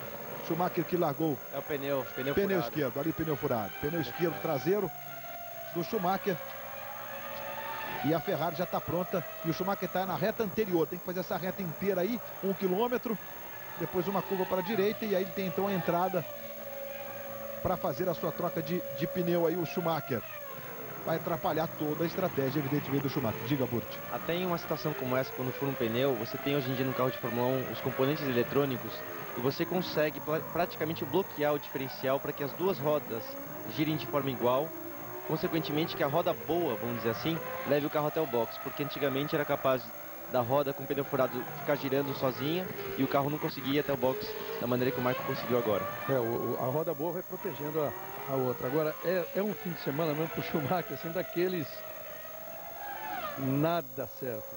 Schumacher que largou. É o pneu esquerdo, ali pneu furado. Pneu esquerdo traseiro do Schumacher. E a Ferrari já está pronta. E o Schumacher está na reta anterior. Tem que fazer essa reta inteira aí, 1 quilômetro. Depois uma curva para a direita. E aí ele tem então a entrada para fazer a sua troca de pneu aí, o Schumacher. Vai atrapalhar toda a estratégia, evidentemente, do Schumacher. Diga, Burti. Até em uma situação como essa, quando for um pneu, você tem hoje em dia no carro de Fórmula 1 os componentes eletrônicos e você consegue praticamente bloquear o diferencial para que as duas rodas girem de forma igual. Consequentemente, que a roda boa, vamos dizer assim, leve o carro até o box, porque antigamente era capaz da roda com o pneu furado ficar girando sozinha e o carro não conseguia ir até o box da maneira que o Michael conseguiu agora. A roda boa vai protegendo a outra. Agora, é um fim de semana mesmo pro Schumacher, assim, daqueles nada certo.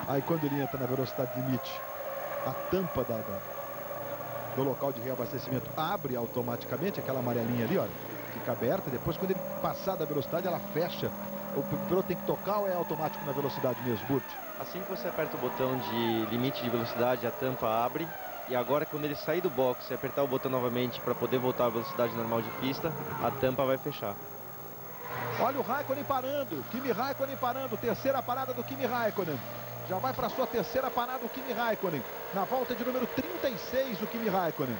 Aí quando ele entra na velocidade limite, a tampa do local de reabastecimento abre automaticamente, aquela amarelinha ali, olha, fica aberta. Depois, quando ele passar da velocidade, ela fecha. O piloto tem que tocar ou é automático na velocidade mesmo, Burti? Assim que você aperta o botão de limite de velocidade, a tampa abre. E agora, quando ele sair do box e apertar o botão novamente para poder voltar à velocidade normal de pista, a tampa vai fechar. Olha o Raikkonen parando, Kimi Raikkonen parando, terceira parada do Kimi Raikkonen. Já vai para a sua terceira parada o Kimi Raikkonen. Na volta de número 36, o Kimi Raikkonen.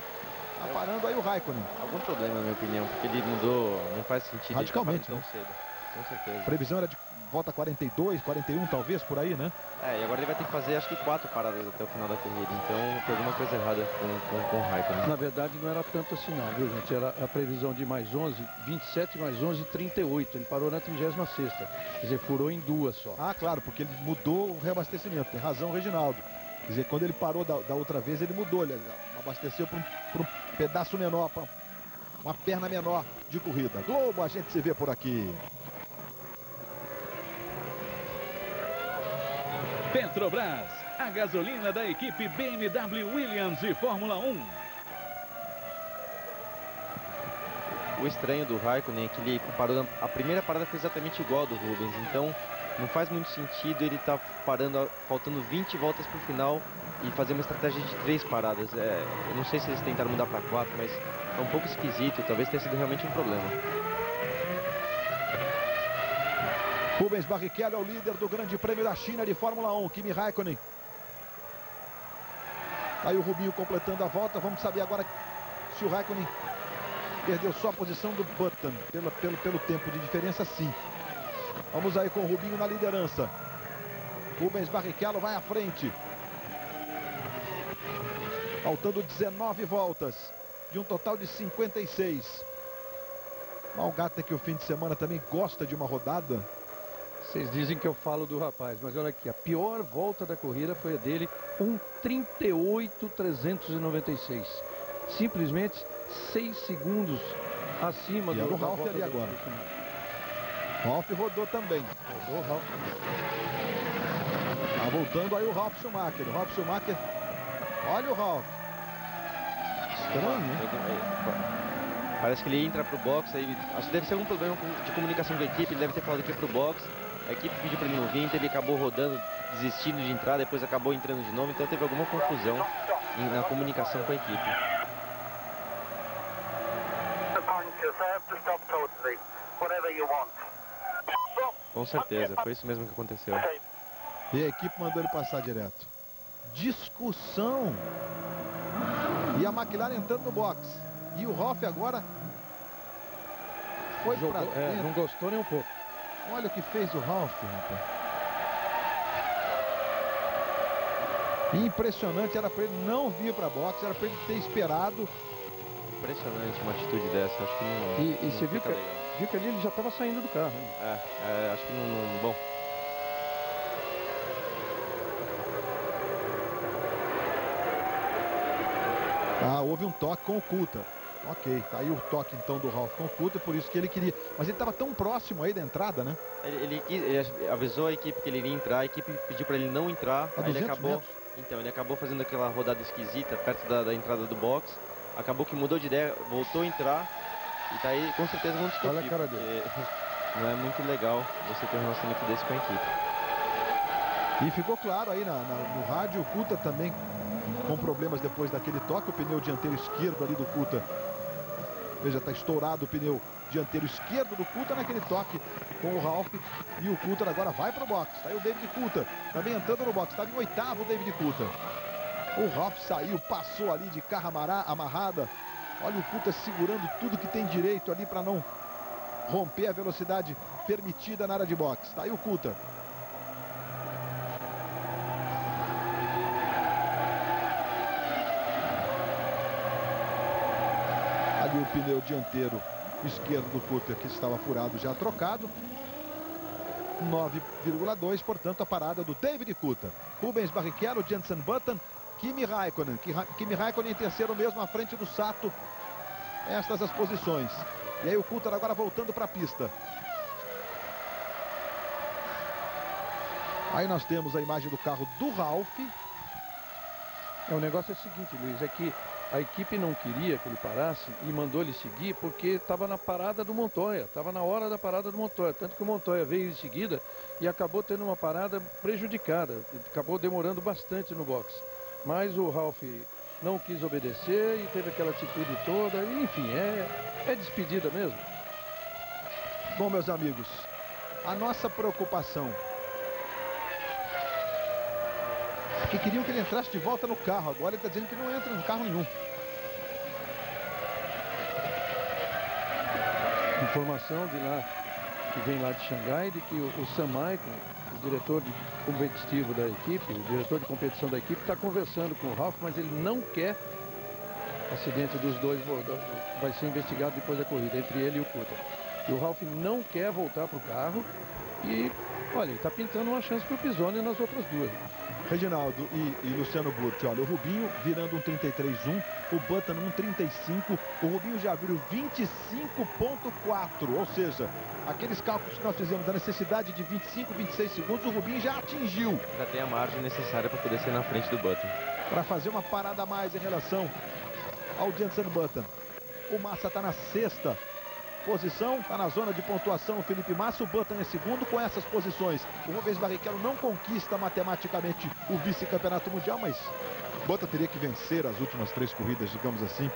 Tá parando aí o Raikkonen. Algum problema, na minha opinião, porque ele mudou, não faz sentido. Radicalmente, ele tá tão cedo. Com certeza. A previsão era de volta 42, 41 talvez, por aí, né? É, e agora ele vai ter que fazer acho que 4 paradas até o final da corrida. Então tem alguma coisa errada com o Raikkonen. Na verdade não era tanto assim não, viu, gente? Era a previsão de mais 11, 27 mais 11, 38. Ele parou na 36ª. Quer dizer, furou em 2 só. Ah, claro, porque ele mudou o reabastecimento. Tem razão, Reginaldo. Quer dizer, quando ele parou da outra vez, ele mudou. Ele abasteceu para um pedaço menor, para uma perna menor de corrida. Globo, a gente se vê por aqui. Petrobras, a gasolina da equipe BMW Williams e Fórmula 1. O estranho do Raikkonen é que ele parou, a primeira parada foi exatamente igual a do Rubens, então não faz muito sentido ele estar parando, faltando 20 voltas para o final e fazer uma estratégia de 3 paradas. Eu não sei se eles tentaram mudar para 4, mas é um pouco esquisito, talvez tenha sido realmente um problema. Rubens Barrichello é o líder do Grande Prêmio da China de Fórmula 1, Kimi Raikkonen. Aí o Rubinho completando a volta, vamos saber agora se o Raikkonen perdeu só a posição do Button, pelo tempo de diferença, sim. Vamos aí com o Rubinho na liderança. Rubens Barrichello vai à frente. Faltando 19 voltas, de um total de 56. Malgata que o fim de semana também gosta de uma rodada. Vocês dizem que eu falo do rapaz, mas olha aqui, a pior volta da corrida foi a dele, 1:38.396. Simplesmente 6 segundos acima e do Ralf ali agora. Ralf rodou também. Rodou o Ralf. Tá voltando aí o Ralf Schumacher. Ralf Schumacher. Olha o Ralf. Estranho, né? Parece que ele entra pro box, aí acho que deve ser algum problema de comunicação com a equipe, ele deve ter falado que ia pro box. A equipe pediu para ele não vir, então ele acabou rodando, desistindo de entrar, depois acabou entrando de novo, então teve alguma confusão na comunicação com a equipe. Com certeza, foi isso mesmo que aconteceu. E a equipe mandou ele passar direto. Discussão. E a McLaren entrando no box. E o Ralf agora foi para dentro. Não gostou nem um pouco. Olha o que fez o Ralf, rapaz. Impressionante, era para ele não vir para box, era para ele ter esperado. Impressionante uma atitude dessa, acho que não. E você viu que ali ele já estava saindo do carro. Hein? Acho que não. Bom. Houve um toque com o Coulter. Ok, tá aí o toque então do Ralf com o Coulter, por isso que ele queria. Mas ele estava tão próximo aí da entrada, né? Ele avisou a equipe que ele iria entrar, a equipe pediu para ele não entrar, aí ele acabou. Metros. Então, ele acabou fazendo aquela rodada esquisita perto da entrada do box. Acabou que mudou de ideia, voltou a entrar. E tá aí, com certeza vão discutir. Olha a cara dele. Não é muito legal você ter um relacionamento desse com a equipe. E ficou claro aí no rádio, o Coulter também com problemas depois daquele toque. O pneu dianteiro esquerdo ali do Coulter. Veja, está estourado o pneu dianteiro esquerdo do Coulter naquele toque com o Ralf. E o Coulter agora vai para o box. Está aí o David Coulter também entrando no box. Estava em oitavo o David Coulter. O Ralf saiu, passou ali de carro amarrada. Olha o Coulter segurando tudo que tem direito ali para não romper a velocidade permitida na área de boxe. Está aí o Coulter. Ali o pneu dianteiro esquerdo do Coulter que estava furado, já trocado. 9,2, portanto, a parada do David Coulter. Rubens Barrichello, Jenson Button, Kimi Raikkonen. Kimi Raikkonen em terceiro mesmo, à frente do Sato. Estas as posições. E aí o Coulter agora voltando para a pista. Aí nós temos a imagem do carro do Ralf. O negócio é o seguinte, Luiz, é que a equipe não queria que ele parasse e mandou ele seguir porque estava na parada do Montoya, estava na hora da parada do Montoya, tanto que o Montoya veio em seguida e acabou tendo uma parada prejudicada, acabou demorando bastante no box. Mas o Ralf não quis obedecer e teve aquela atitude toda, e, enfim, é despedida mesmo. Bom, meus amigos, a nossa preocupação é que queriam que ele entrasse de volta no carro, agora ele está dizendo que não entra em carro nenhum. Informação de lá, que vem lá de Xangai, de que o Sam Michael, o diretor competitivo da equipe, o diretor de competição da equipe, está conversando com o Ralf, mas ele não quer acidente dos dois, vai ser investigado depois da corrida, entre ele e o Coulter. E o Ralf não quer voltar para o carro e, olha, ele está pintando uma chance para o Pisoni nas outras duas. Reginaldo e Luciano Burti, olha, o Rubinho virando um 33-1, o Button um 35, o Rubinho já virou 25.4, ou seja, aqueles cálculos que nós fizemos da necessidade de 25, 26 segundos, o Rubinho já atingiu. Já tem a margem necessária para poder ser na frente do Button. Para fazer uma parada a mais em relação ao Jenson Button. O Massa está na sexta posição, está na zona de pontuação o Felipe Massa, o Button é segundo com essas posições. O Rubens Barrichello não conquista matematicamente o vice-campeonato mundial, mas o Button teria que vencer as últimas 3 corridas, digamos assim,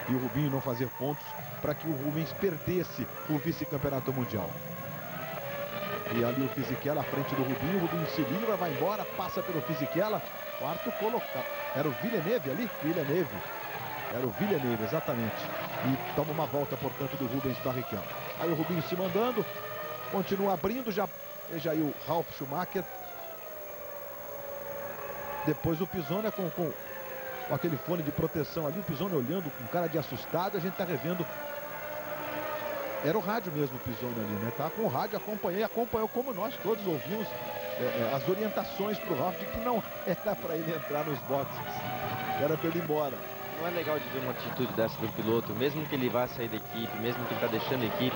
e o Rubinho não fazer pontos para que o Rubens perdesse o vice-campeonato mundial. E ali o Fisichella à frente do Rubinho, o Rubinho se livra, vai embora, passa pelo Fisichella, quarto colocado. Era o Villeneuve ali? Villeneuve. Era o Villeneuve, exatamente. E toma uma volta, portanto, do Rubens Barrichello. Aí o Rubinho se mandando, continua abrindo, veja aí o Ralf Schumacher. Depois o Pisoni com aquele fone de proteção ali, o Pisoni olhando com cara de assustado, a gente tá revendo. Era o rádio mesmo o Pisoni ali, né? Tá com o rádio, acompanhou como nós todos ouvimos as orientações pro Ralf de que não era para ele entrar nos boxes. Era para ele ir embora. Não é legal de ver uma atitude dessa do piloto, mesmo que ele vá sair da equipe, mesmo que ele está deixando a equipe,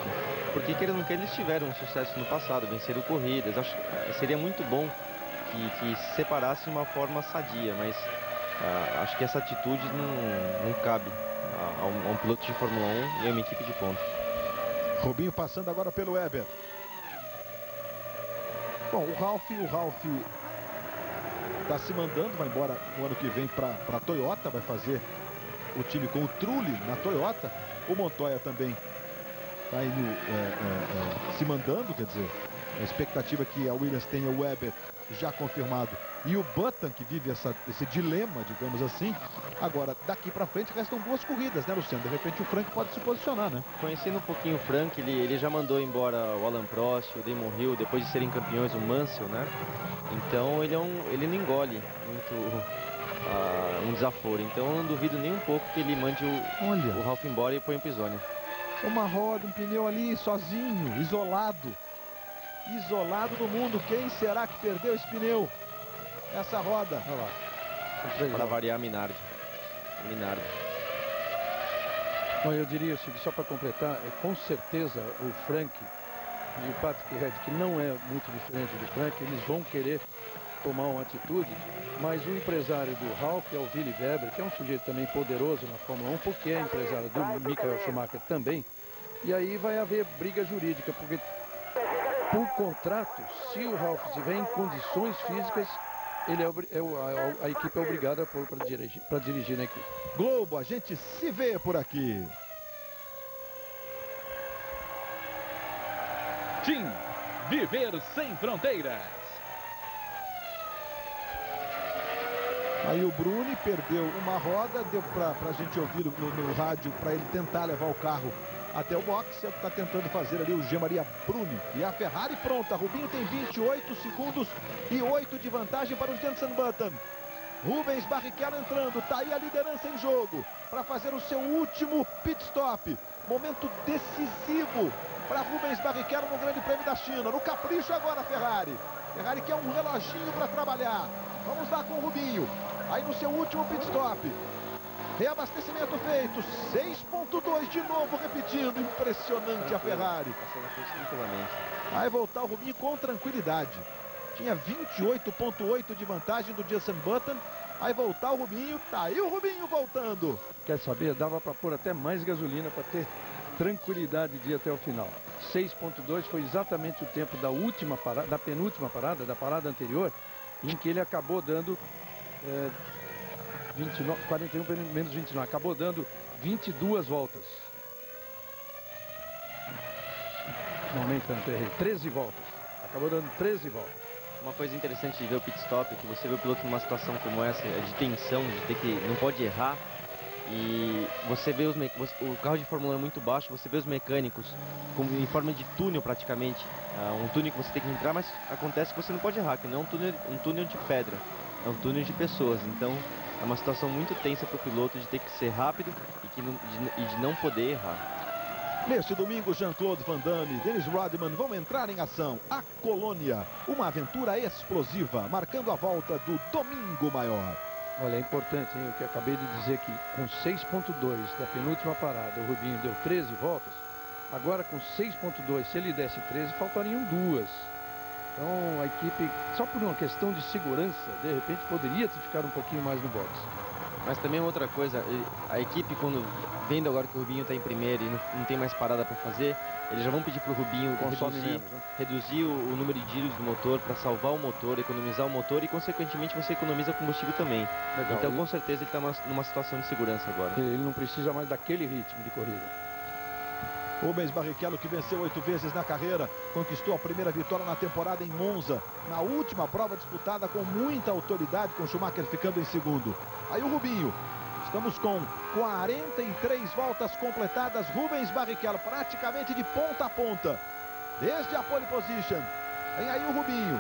porque querendo ou não, eles tiveram um sucesso no passado, venceram corridas. Acho que seria muito bom que se separasse de uma forma sadia, mas acho que essa atitude não cabe a um piloto de Fórmula 1 e a uma equipe de ponta. Rubinho passando agora pelo Weber. Bom, o Ralf está se mandando, vai embora no ano que vem para a Toyota, vai fazer o time com o Trulli na Toyota. O Montoya também está indo se mandando, quer dizer, a expectativa é que a Williams tenha o Weber já confirmado e o Button, que vive esse dilema, digamos assim. Agora, daqui para frente restam 2 corridas, né, Luciano? De repente o Frank pode se posicionar, né? Conhecendo um pouquinho o Frank, ele já mandou embora o Alan Prost, o Damon Hill, depois de serem campeões, o Mansell, né? Então ele não engole muito um desaforo. Então eu não duvido nem um pouco que ele mande o Ralf embora e põe o Pisoni. Uma roda, um pneu ali, sozinho, isolado. Isolado do mundo. Quem será que perdeu esse pneu? Essa roda. Olha lá. Para variar, Minardi. Bom, eu diria, só para completar, com certeza o Frank e o Patrick Head, que não é muito diferente do Frank, eles vão querer tomar uma atitude, mas o empresário do Ralf é o Willy Weber, que é um sujeito também poderoso na Fórmula 1, porque é empresário do Michael Schumacher também, e aí vai haver briga jurídica, porque por contrato, se o Ralf estiver em condições físicas, a equipe é obrigada para dirigir na equipe. Globo, a gente se vê por aqui. Team Viver Sem Fronteiras. Aí o Bruni perdeu uma roda, deu pra gente ouvir no rádio para ele tentar levar o carro até o box. É o que está tentando fazer ali o G. Maria Bruni. E a Ferrari pronta. Rubinho tem 28 segundos e 8 de vantagem para o Jenson Button. Rubens Barrichello entrando, tá aí a liderança em jogo para fazer o seu último pit stop. Momento decisivo para Rubens Barrichello no Grande Prêmio da China. No capricho agora a Ferrari. Ferrari quer um reloginho para trabalhar. Vamos lá com o Rubinho. Aí no seu último pit stop. Reabastecimento feito. 6.2 de novo repetindo. Impressionante a Ferrari. Vai voltar o Rubinho com tranquilidade. Tinha 28.8 de vantagem do Jenson Button. Vai voltar o Rubinho. Tá aí o Rubinho voltando. Quer saber? Dava para pôr até mais gasolina para ter tranquilidade de ir até o final. 6.2 foi exatamente o tempo da última parada, da penúltima parada, da parada anterior, em que ele acabou dando 41 menos 29, acabou dando 22 voltas. Normalmente, 13 voltas. Acabou dando 13 voltas. Uma coisa interessante de ver o pit stop é que você vê o piloto numa situação como essa, de tensão, de ter que não pode errar. E você vê o carro de Fórmula 1 é muito baixo, você vê os mecânicos em forma de túnel praticamente. Um túnel que você tem que entrar, mas acontece que você não pode errar, que não é um túnel de pedra, é um túnel de pessoas. Então é uma situação muito tensa para o piloto de ter que ser rápido e de não poder errar. Neste domingo, Jean-Claude Van Damme e Dennis Rodman vão entrar em ação. A Colônia, uma aventura explosiva, marcando a volta do Domingo Maior. Olha, é importante, hein? O que eu acabei de dizer que com 6.2 da penúltima parada, o Rubinho deu 13 voltas. Agora com 6.2, se ele desse 13, faltariam 2. Então a equipe, só por uma questão de segurança, de repente poderia ficar um pouquinho mais no boxe. Mas também outra coisa, a equipe, quando vendo agora que o Rubinho está em primeiro e não tem mais parada para fazer, eles já vão pedir para o Rubinho reduzir o número de giros do motor para salvar o motor, economizar o motor e, consequentemente, você economiza combustível também. Legal, então, com certeza, ele está numa situação de segurança agora. Ele não precisa mais daquele ritmo de corrida. Rubens Barrichello, que venceu 8 vezes na carreira, conquistou a primeira vitória na temporada em Monza, na última prova disputada com muita autoridade, com Schumacher ficando em segundo. Aí o Rubinho, estamos com 43 voltas completadas, Rubens Barrichello praticamente de ponta a ponta, desde a pole position. Vem aí o Rubinho.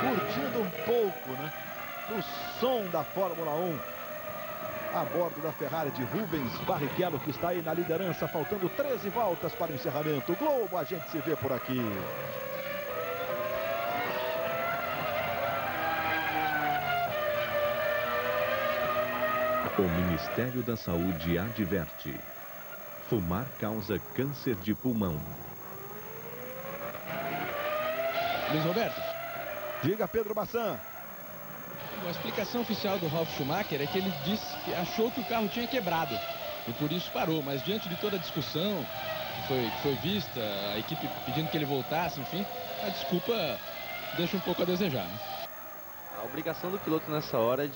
Curtindo um pouco, né, o som da Fórmula 1 a bordo da Ferrari de Rubens Barrichello, que está aí na liderança, faltando 13 voltas para o encerramento. Globo, a gente se vê por aqui. O Ministério da Saúde adverte: fumar causa câncer de pulmão. Luiz Roberto. Diga, Pedro Bassan. A explicação oficial do Ralf Schumacher é que ele disse que achou que o carro tinha quebrado e por isso parou, mas diante de toda a discussão que foi vista, a equipe pedindo que ele voltasse, enfim, a desculpa deixa um pouco a desejar, né? A obrigação do piloto nessa hora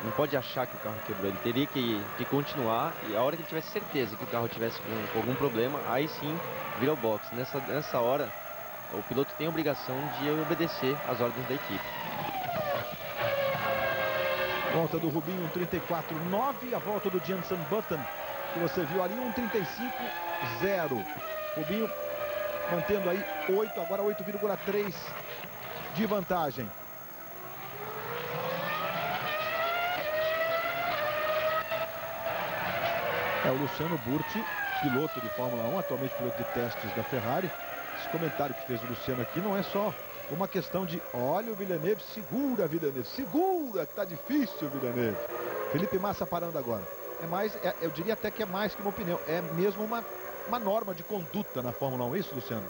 não pode achar que o carro quebrou, ele teria que continuar, e a hora que ele tivesse certeza que o carro tivesse com algum problema, aí sim vira o box. Nessa hora o piloto tem a obrigação de obedecer às ordens da equipe. Volta do Rubinho, 1:34.9. A volta do Jenson Button, que você viu ali, 1:35.0. Rubinho mantendo aí 8, agora 8,3 de vantagem. É o Luciano Burti, piloto de Fórmula 1, atualmente piloto de testes da Ferrari. Esse comentário que fez o Luciano aqui não é só uma questão de, olha o Villeneuve, segura Villeneuve, segura que tá difícil Villeneuve. Felipe Massa parando agora. É mais, eu diria até que é mais que uma opinião, é mesmo uma norma de conduta na Fórmula 1, é isso, Luciano?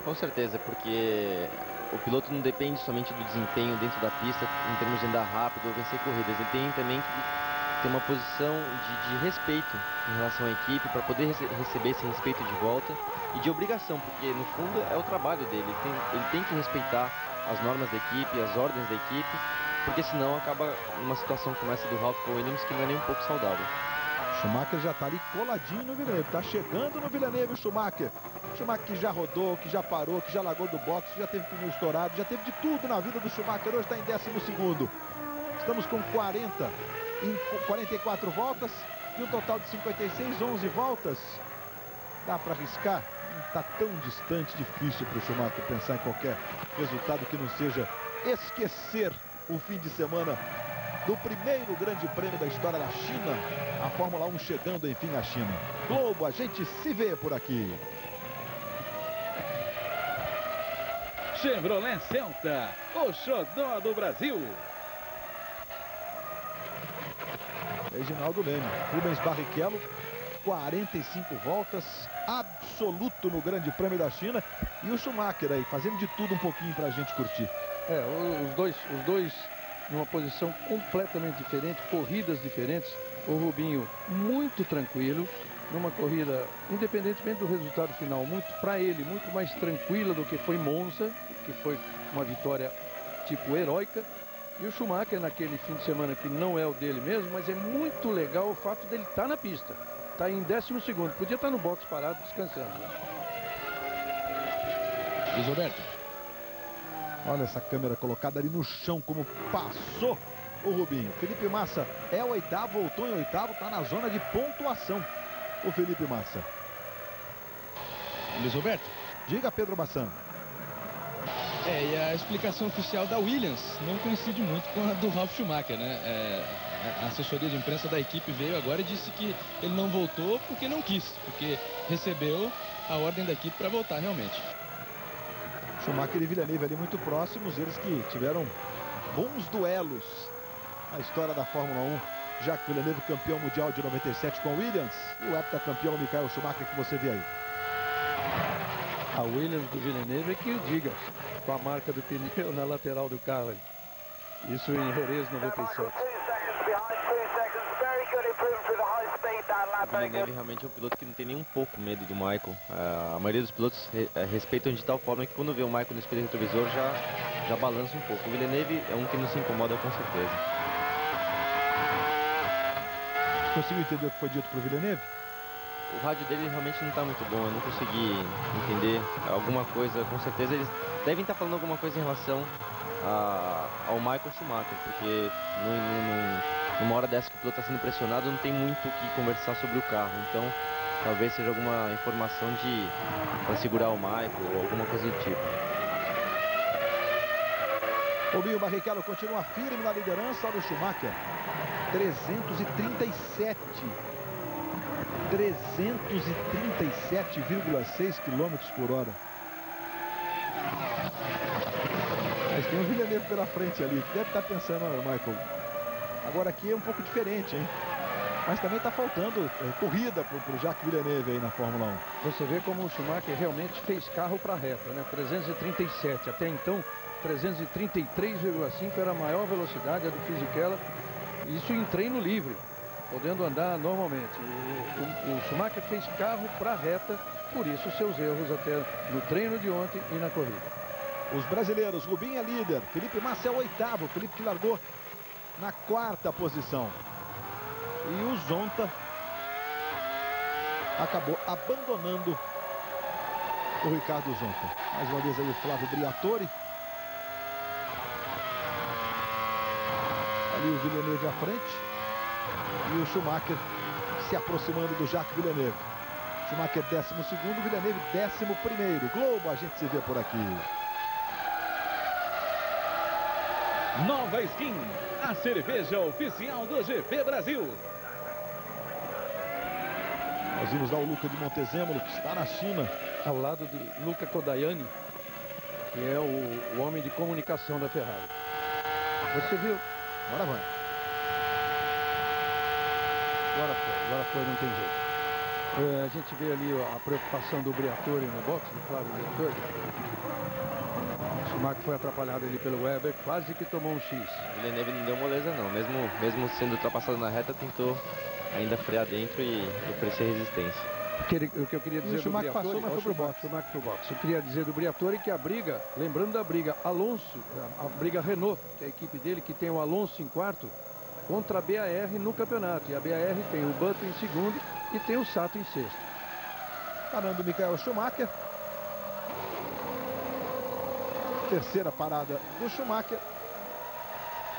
Com certeza, porque o piloto não depende somente do desempenho dentro da pista, em termos de andar rápido ou vencer corridas, ele tem também que ter uma posição de respeito em relação à equipe, para poder receber esse respeito de volta, e de obrigação, porque no fundo é o trabalho dele, ele tem que respeitar as normas da equipe, as ordens da equipe, porque senão acaba numa situação como essa do Ralf Williams, que não é nem um pouco saudável. Schumacher já está ali coladinho no Villeneuve, está chegando no Villeneuve o Schumacher. Schumacher que já rodou, que já parou, que já largou do boxe, já teve pneu estourado, já teve de tudo na vida do Schumacher, hoje está em 12º. Estamos com 44 voltas e um total de 56, 11 voltas. Dá para arriscar? Não está tão distante, difícil para o Schumacher pensar em qualquer resultado que não seja esquecer o fim de semana do primeiro grande prêmio da história da China, a Fórmula 1 chegando enfim à China. Globo, a gente se vê por aqui. Chevrolet Celta, o xodó do Brasil. Reginaldo Leme, Rubens Barrichello, 45 voltas, absoluto no grande prêmio da China, e o Schumacher aí, fazendo de tudo um pouquinho pra gente curtir. Os dois numa posição completamente diferente, corridas diferentes. O Rubinho muito tranquilo, numa corrida, independentemente do resultado final, para ele, muito mais tranquila do que foi Monza, que foi uma vitória tipo heróica. E o Schumacher naquele fim de semana que não é o dele mesmo, mas é muito legal o fato dele estar na pista. Está em 12º, podia estar no box parado descansando. Luiz Roberto. Olha essa câmera colocada ali no chão, como passou o Rubinho. Felipe Massa é o oitavo, voltou em oitavo, está na zona de pontuação. O Felipe Massa. Luiz Roberto. Diga, Pedro Bassan. E a explicação oficial da Williams não coincide muito com a do Ralf Schumacher, né? A assessoria de imprensa da equipe veio agora e disse que ele não voltou porque não quis, porque recebeu a ordem da equipe para voltar realmente. Schumacher e Villeneuve ali muito próximos, eles que tiveram bons duelos na história da Fórmula 1. Jacques Villeneuve, campeão mundial de 97 com a Williams, e o heptacampeão Michael Schumacher, que você vê aí. A Williams do Villeneuve é que o diga, com a marca do pneu na lateral do carro. Isso em Jerez 97. O Villeneuve realmente é um piloto que não tem nem um pouco medo do Michael. A maioria dos pilotos respeitam de tal forma que quando vê o Michael no espelho retrovisor já balança um pouco. O Villeneuve é um que não se incomoda com certeza. Conseguiu entender o que foi dito para o Villeneuve? O rádio dele realmente não está muito bom, eu não consegui entender alguma coisa. Com certeza eles devem estar falando alguma coisa em relação ao Michael Schumacher, porque numa hora dessa que o piloto está sendo pressionado, não tem muito o que conversar sobre o carro. Então talvez seja alguma informação para segurar o Michael ou alguma coisa do tipo. Rubinho Barrichello continua firme na liderança. Olha o Schumacher, 337 337,6 km por hora. Mas tem um Villeneuve pela frente ali, que deve estar pensando, olha, Michael, agora aqui é um pouco diferente, hein? Mas também está faltando corrida para o Jacques Villeneuve aí na Fórmula 1. Você vê como o Schumacher realmente fez carro para a reta, né? 337, até então 333,5 era a maior velocidade, a do Fisichella, isso em treino livre, podendo andar normalmente. O Schumacher fez carro para a reta, por isso seus erros até no treino de ontem e na corrida. Os brasileiros, Rubinho é líder, Felipe Massa é o oitavo, Felipe que largou na quarta posição. E o Zonta acabou abandonando o Ricardo Zonta. Mais uma vez aí o Flávio Briatore. Ali o Villeneuve à frente. E o Schumacher se aproximando do Jacques Villeneuve. Schumacher 12º, Villeneuve 11º. Globo, a gente se vê por aqui. Nova Skin, a cerveja oficial do GP Brasil. Nós vimos lá o Luca de Montezemolo, que está na China. Ao lado de Luca Kodayani, que é o homem de comunicação da Ferrari. Você viu? Agora vai. Agora foi, não tem jeito. A gente vê ali a preocupação do Briatore no boxe, do Flávio Briatore. O Schumacher foi atrapalhado ali pelo Weber, quase que tomou um X. O Villeneuve não deu moleza não, mesmo sendo ultrapassado na reta, tentou ainda frear dentro e oferecer resistência. O que eu queria dizer do Briatore, passou, mas foi pro boxe. Schumacher pro boxe. Eu queria dizer do Briatore que a briga, lembrando da briga Alonso, a briga Renault, que é a equipe dele, que tem o Alonso em quarto, contra a BAR no campeonato. E a BAR tem o Button em segundo e tem o Sato em sexto. Parando o Michael Schumacher. Terceira parada do Schumacher.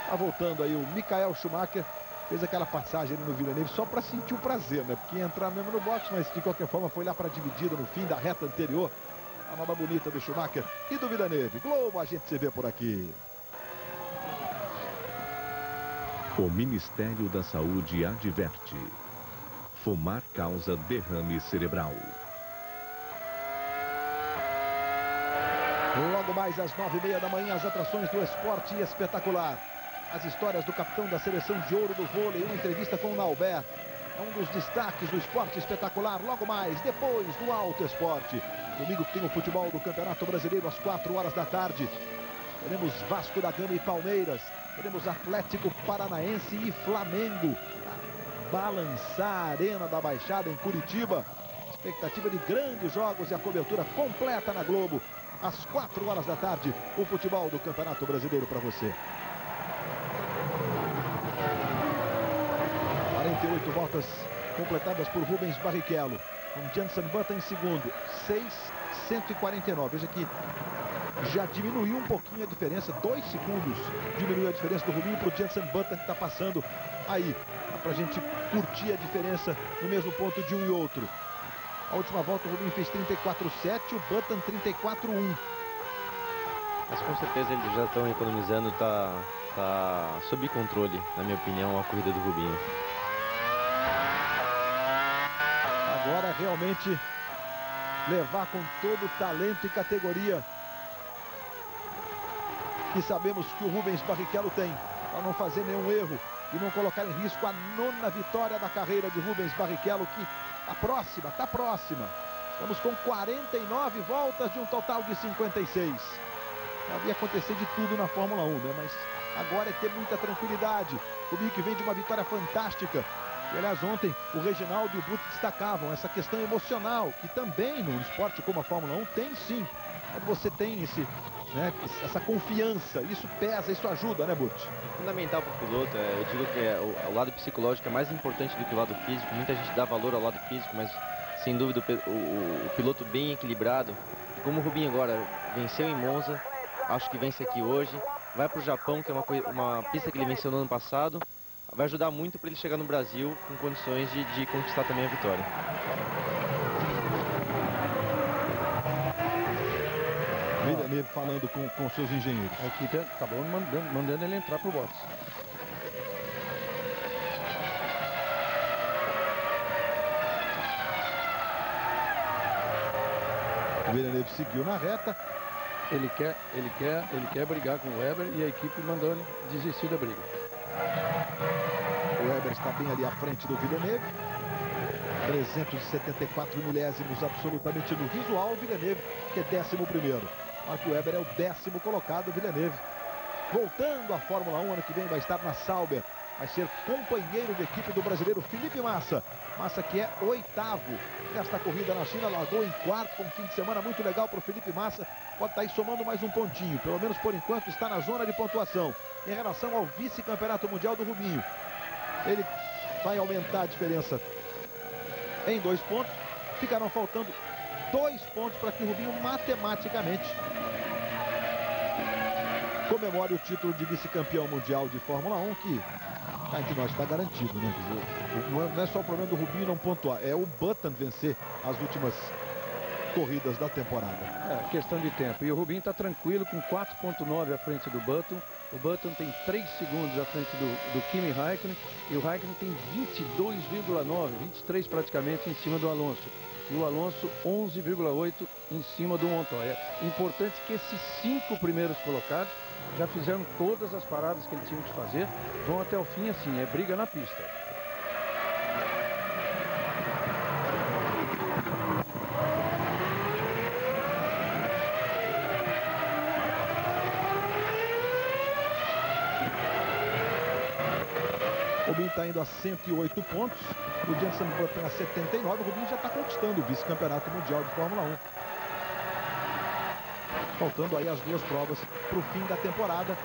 Tá voltando aí o Michael Schumacher. Fez aquela passagem ali no Villeneuve só para sentir o prazer, né? Porque ia entrar mesmo no boxe, mas de qualquer forma foi lá para a dividida no fim da reta anterior. A nova bonita do Schumacher e do Villeneuve. Globo, a gente se vê por aqui. O Ministério da Saúde adverte: fumar causa derrame cerebral. Logo mais às 9h30 da manhã, as atrações do esporte espetacular. As histórias do capitão da seleção de ouro do vôlei, uma entrevista com o Naubert. É um dos destaques do esporte espetacular. Logo mais, depois do Alto Esporte. Domingo tem o futebol do Campeonato Brasileiro às 4 horas da tarde. Teremos Vasco da Gama e Palmeiras. Teremos Atlético Paranaense e Flamengo. Balançar a Arena da Baixada em Curitiba. Expectativa de grandes jogos e a cobertura completa na Globo. Às 4 horas da tarde, o futebol do Campeonato Brasileiro para você. 48 voltas completadas por Rubens Barrichello. Com Jenson Button em segundo. 6,149. Veja que já diminuiu um pouquinho a diferença, 2 segundos diminuiu a diferença do Rubinho para o Jenson Button, que está passando aí. Dá pra gente curtir a diferença no mesmo ponto de um e outro. A última volta o Rubinho fez 34,7, o Button 34,1. Mas com certeza eles já estão economizando, tá sob controle, na minha opinião, a corrida do Rubinho. Agora realmente levar com todo o talento e categoria que sabemos que o Rubens Barrichello tem, para não fazer nenhum erro e não colocar em risco a 9ª vitória da carreira de Rubens Barrichello, que está próxima. Estamos com 49 voltas de um total de 56. Havia acontecer de tudo na Fórmula 1, né? Mas agora é ter muita tranquilidade. O Rubinho que vem de uma vitória fantástica. E, aliás, ontem o Reginaldo e o Butti destacavam essa questão emocional, que também no esporte como a Fórmula 1 tem sim. Quando você tem né, essa confiança, isso pesa, isso ajuda, né, Butti? Fundamental para o piloto, eu digo que o lado psicológico é mais importante do que o lado físico. Muita gente dá valor ao lado físico, mas sem dúvida o piloto bem equilibrado. E como o Rubinho agora venceu em Monza, acho que vence aqui hoje, vai para o Japão, que é uma pista que ele venceu no ano passado, vai ajudar muito para ele chegar no Brasil com condições de conquistar também a vitória. Villeneuve falando com seus engenheiros. A equipe acabou mandando ele entrar pro box. O Villeneuve seguiu na reta. Ele quer brigar com o Weber e a equipe mandou ele desistir da briga. O Weber está bem ali à frente do Villeneuve. 374 milésimos absolutamente no visual. O Villeneuve que é 11º. Mark Webber é o 10º colocado. Villeneuve voltando à Fórmula 1 ano que vem, vai estar na Sauber. Vai ser companheiro de equipe do brasileiro Felipe Massa. Massa que é 8º nesta corrida na China, largou em 4º, com um fim de semana muito legal para o Felipe Massa. Pode estar aí somando mais um pontinho, pelo menos por enquanto está na zona de pontuação. Em relação ao vice-campeonato mundial do Rubinho, ele vai aumentar a diferença em 2 pontos. Ficarão faltando 2 pontos para que o Rubinho matematicamente comemore o título de vice-campeão mundial de Fórmula 1, que entre nós está garantido, né? Não é só o problema do Rubinho não pontuar, é o Button vencer as últimas corridas da temporada. É questão de tempo. E o Rubinho está tranquilo com 4,9 à frente do Button. O Button tem 3 segundos à frente do Kimi Räikkönen. E o Räikkönen tem 22,9, 23 praticamente em cima do Alonso. E o Alonso 11,8 em cima do Montoya. Importante que esses 5 primeiros colocados já fizeram todas as paradas que eles tinham que fazer. Vão até o fim assim, é briga na pista. O Rubinho está indo a 108 pontos, o Jenson Button a 79, o Rubinho já está conquistando o vice-campeonato mundial de Fórmula 1. Faltando aí as 2 provas para o fim da temporada.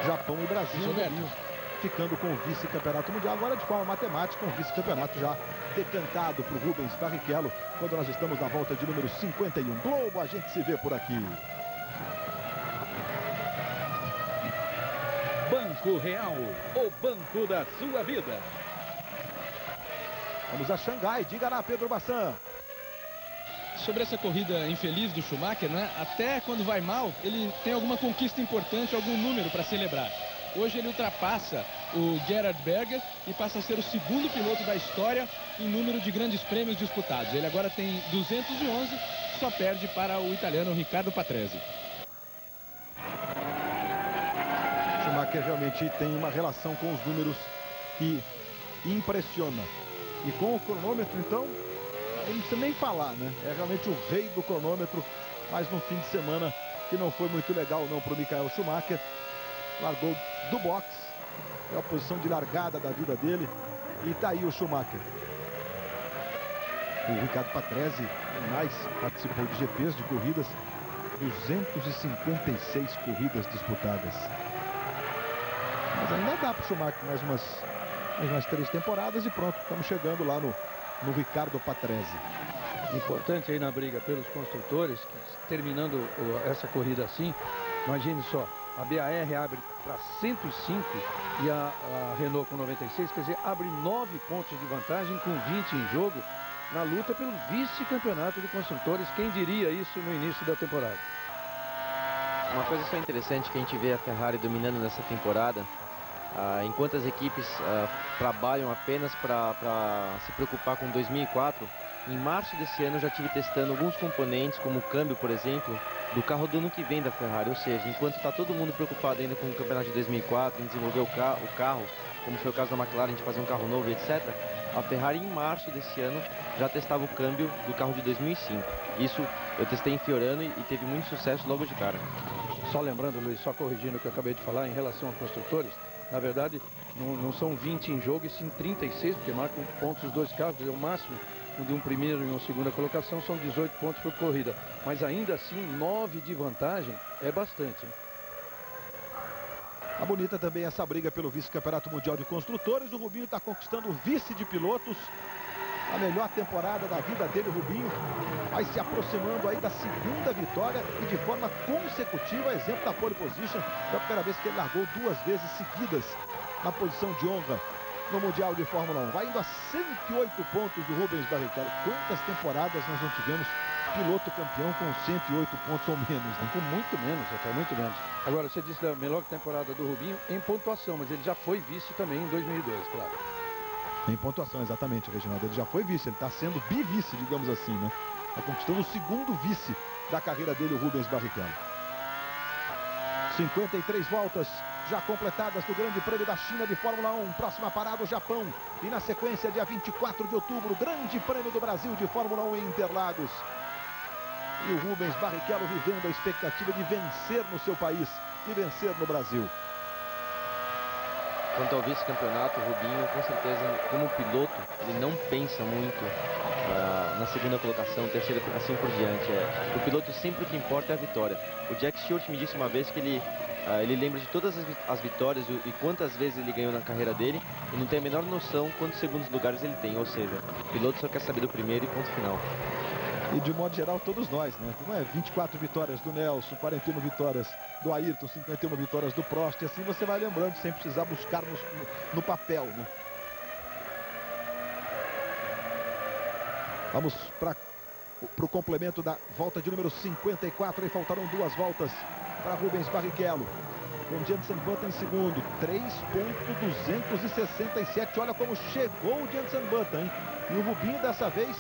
Japão e Brasil, o Rubinho ficando com o vice-campeonato mundial. Agora de forma matemática, um vice-campeonato já decantado para o Rubens Barrichello, quando nós estamos na volta de número 51. Globo, a gente se vê por aqui. Banco Real, o banco da sua vida. Vamos a Xangai, diga lá, Pedro Bassan. Sobre essa corrida infeliz do Schumacher, né? Até quando vai mal, ele tem alguma conquista importante, algum número para celebrar. Hoje ele ultrapassa o Gerhard Berger e passa a ser o 2º piloto da história em número de grandes prêmios disputados. Ele agora tem 211, só perde para o italiano Riccardo Patrese. Schumacher realmente tem uma relação com os números que impressiona. E com o cronômetro, então, não precisa nem falar, né? É realmente o rei do cronômetro, mas no fim de semana que não foi muito legal não para o Michael Schumacher. Largou do box, é a posição de largada da vida dele, e tá aí o Schumacher. O Riccardo Patrese mais participou de GPs, de corridas, 256 corridas disputadas. Mas ainda dá para o Schumacher mais umas 3 temporadas e pronto, estamos chegando lá no Riccardo Patrese. Importante aí na briga pelos construtores, que, terminando essa corrida assim, imagine só, a BAR abre para 105 e a Renault com 96, quer dizer, abre 9 pontos de vantagem com 20 em jogo na luta pelo vice-campeonato de construtores. Quem diria isso no início da temporada? Uma coisa só interessante que a gente vê a Ferrari dominando nessa temporada, enquanto as equipes trabalham apenas para se preocupar com 2004, em março desse ano eu já estive testando alguns componentes, como o câmbio, por exemplo, do carro do ano que vem da Ferrari. Ou seja, enquanto está todo mundo preocupado ainda com o campeonato de 2004, em desenvolver o carro, como foi o caso da McLaren, de fazer um carro novo, etc., a Ferrari em março desse ano já testava o câmbio do carro de 2005. Isso eu testei em Fiorano e teve muito sucesso logo de cara. Só lembrando, Luiz, só corrigindo o que eu acabei de falar em relação a construtores, na verdade não são 20 em jogo e sim 36, porque marcam pontos os dois carros, quer dizer, o máximo de um primeiro e uma segunda colocação são 18 pontos por corrida, mas ainda assim 9 de vantagem é bastante, hein? Tá bonita também essa briga pelo vice-campeonato mundial de construtores. O Rubinho está conquistando o vice de pilotos, a melhor temporada da vida dele. O Rubinho vai se aproximando aí da segunda vitória e de forma consecutiva, exemplo da pole position. Foi a primeira vez que ele largou 2 vezes seguidas na posição de honra no Mundial de Fórmula 1. Vai indo a 108 pontos o Rubens Barrichello. Quantas temporadas nós não tivemos piloto campeão com 108 pontos ou menos, né? Com muito menos, até muito menos. Agora, você disse da melhor temporada do Rubinho em pontuação, mas ele já foi vice também em 2002, claro. Em pontuação, exatamente, Reginaldo. Ele já foi vice, ele está sendo bivice, digamos assim, né? Está conquistando o segundo vice da carreira dele, o Rubens Barrichello. 53 voltas já completadas do Grande Prêmio da China de Fórmula 1. Próxima parada, o Japão. E na sequência, dia 24 de outubro, Grande Prêmio do Brasil de Fórmula 1 em Interlagos. E o Rubens Barrichello vivendo a expectativa de vencer no seu país, de vencer no Brasil. Quanto ao vice-campeonato, o Rubinho, com certeza, como piloto, ele não pensa muito na segunda colocação, terceira, assim por diante. O piloto sempre o que importa é a vitória. O Jack Stewart me disse uma vez que ele lembra de todas as vitórias e quantas vezes ele ganhou na carreira dele e não tem a menor noção quantos segundos lugares ele tem. Ou seja, o piloto só quer saber do primeiro e ponto final. E de modo geral todos nós, né? Não é 24 vitórias do Nelson, 41 vitórias do Ayrton, 51 vitórias do Prost, e assim você vai lembrando sem precisar buscar no papel, né? Vamos para o complemento da volta de número 54, aí faltaram 2 voltas para Rubens Barrichello. Com Jenson Button em segundo, 3.267, olha como chegou o Jenson Button, hein? E o Rubinho dessa vez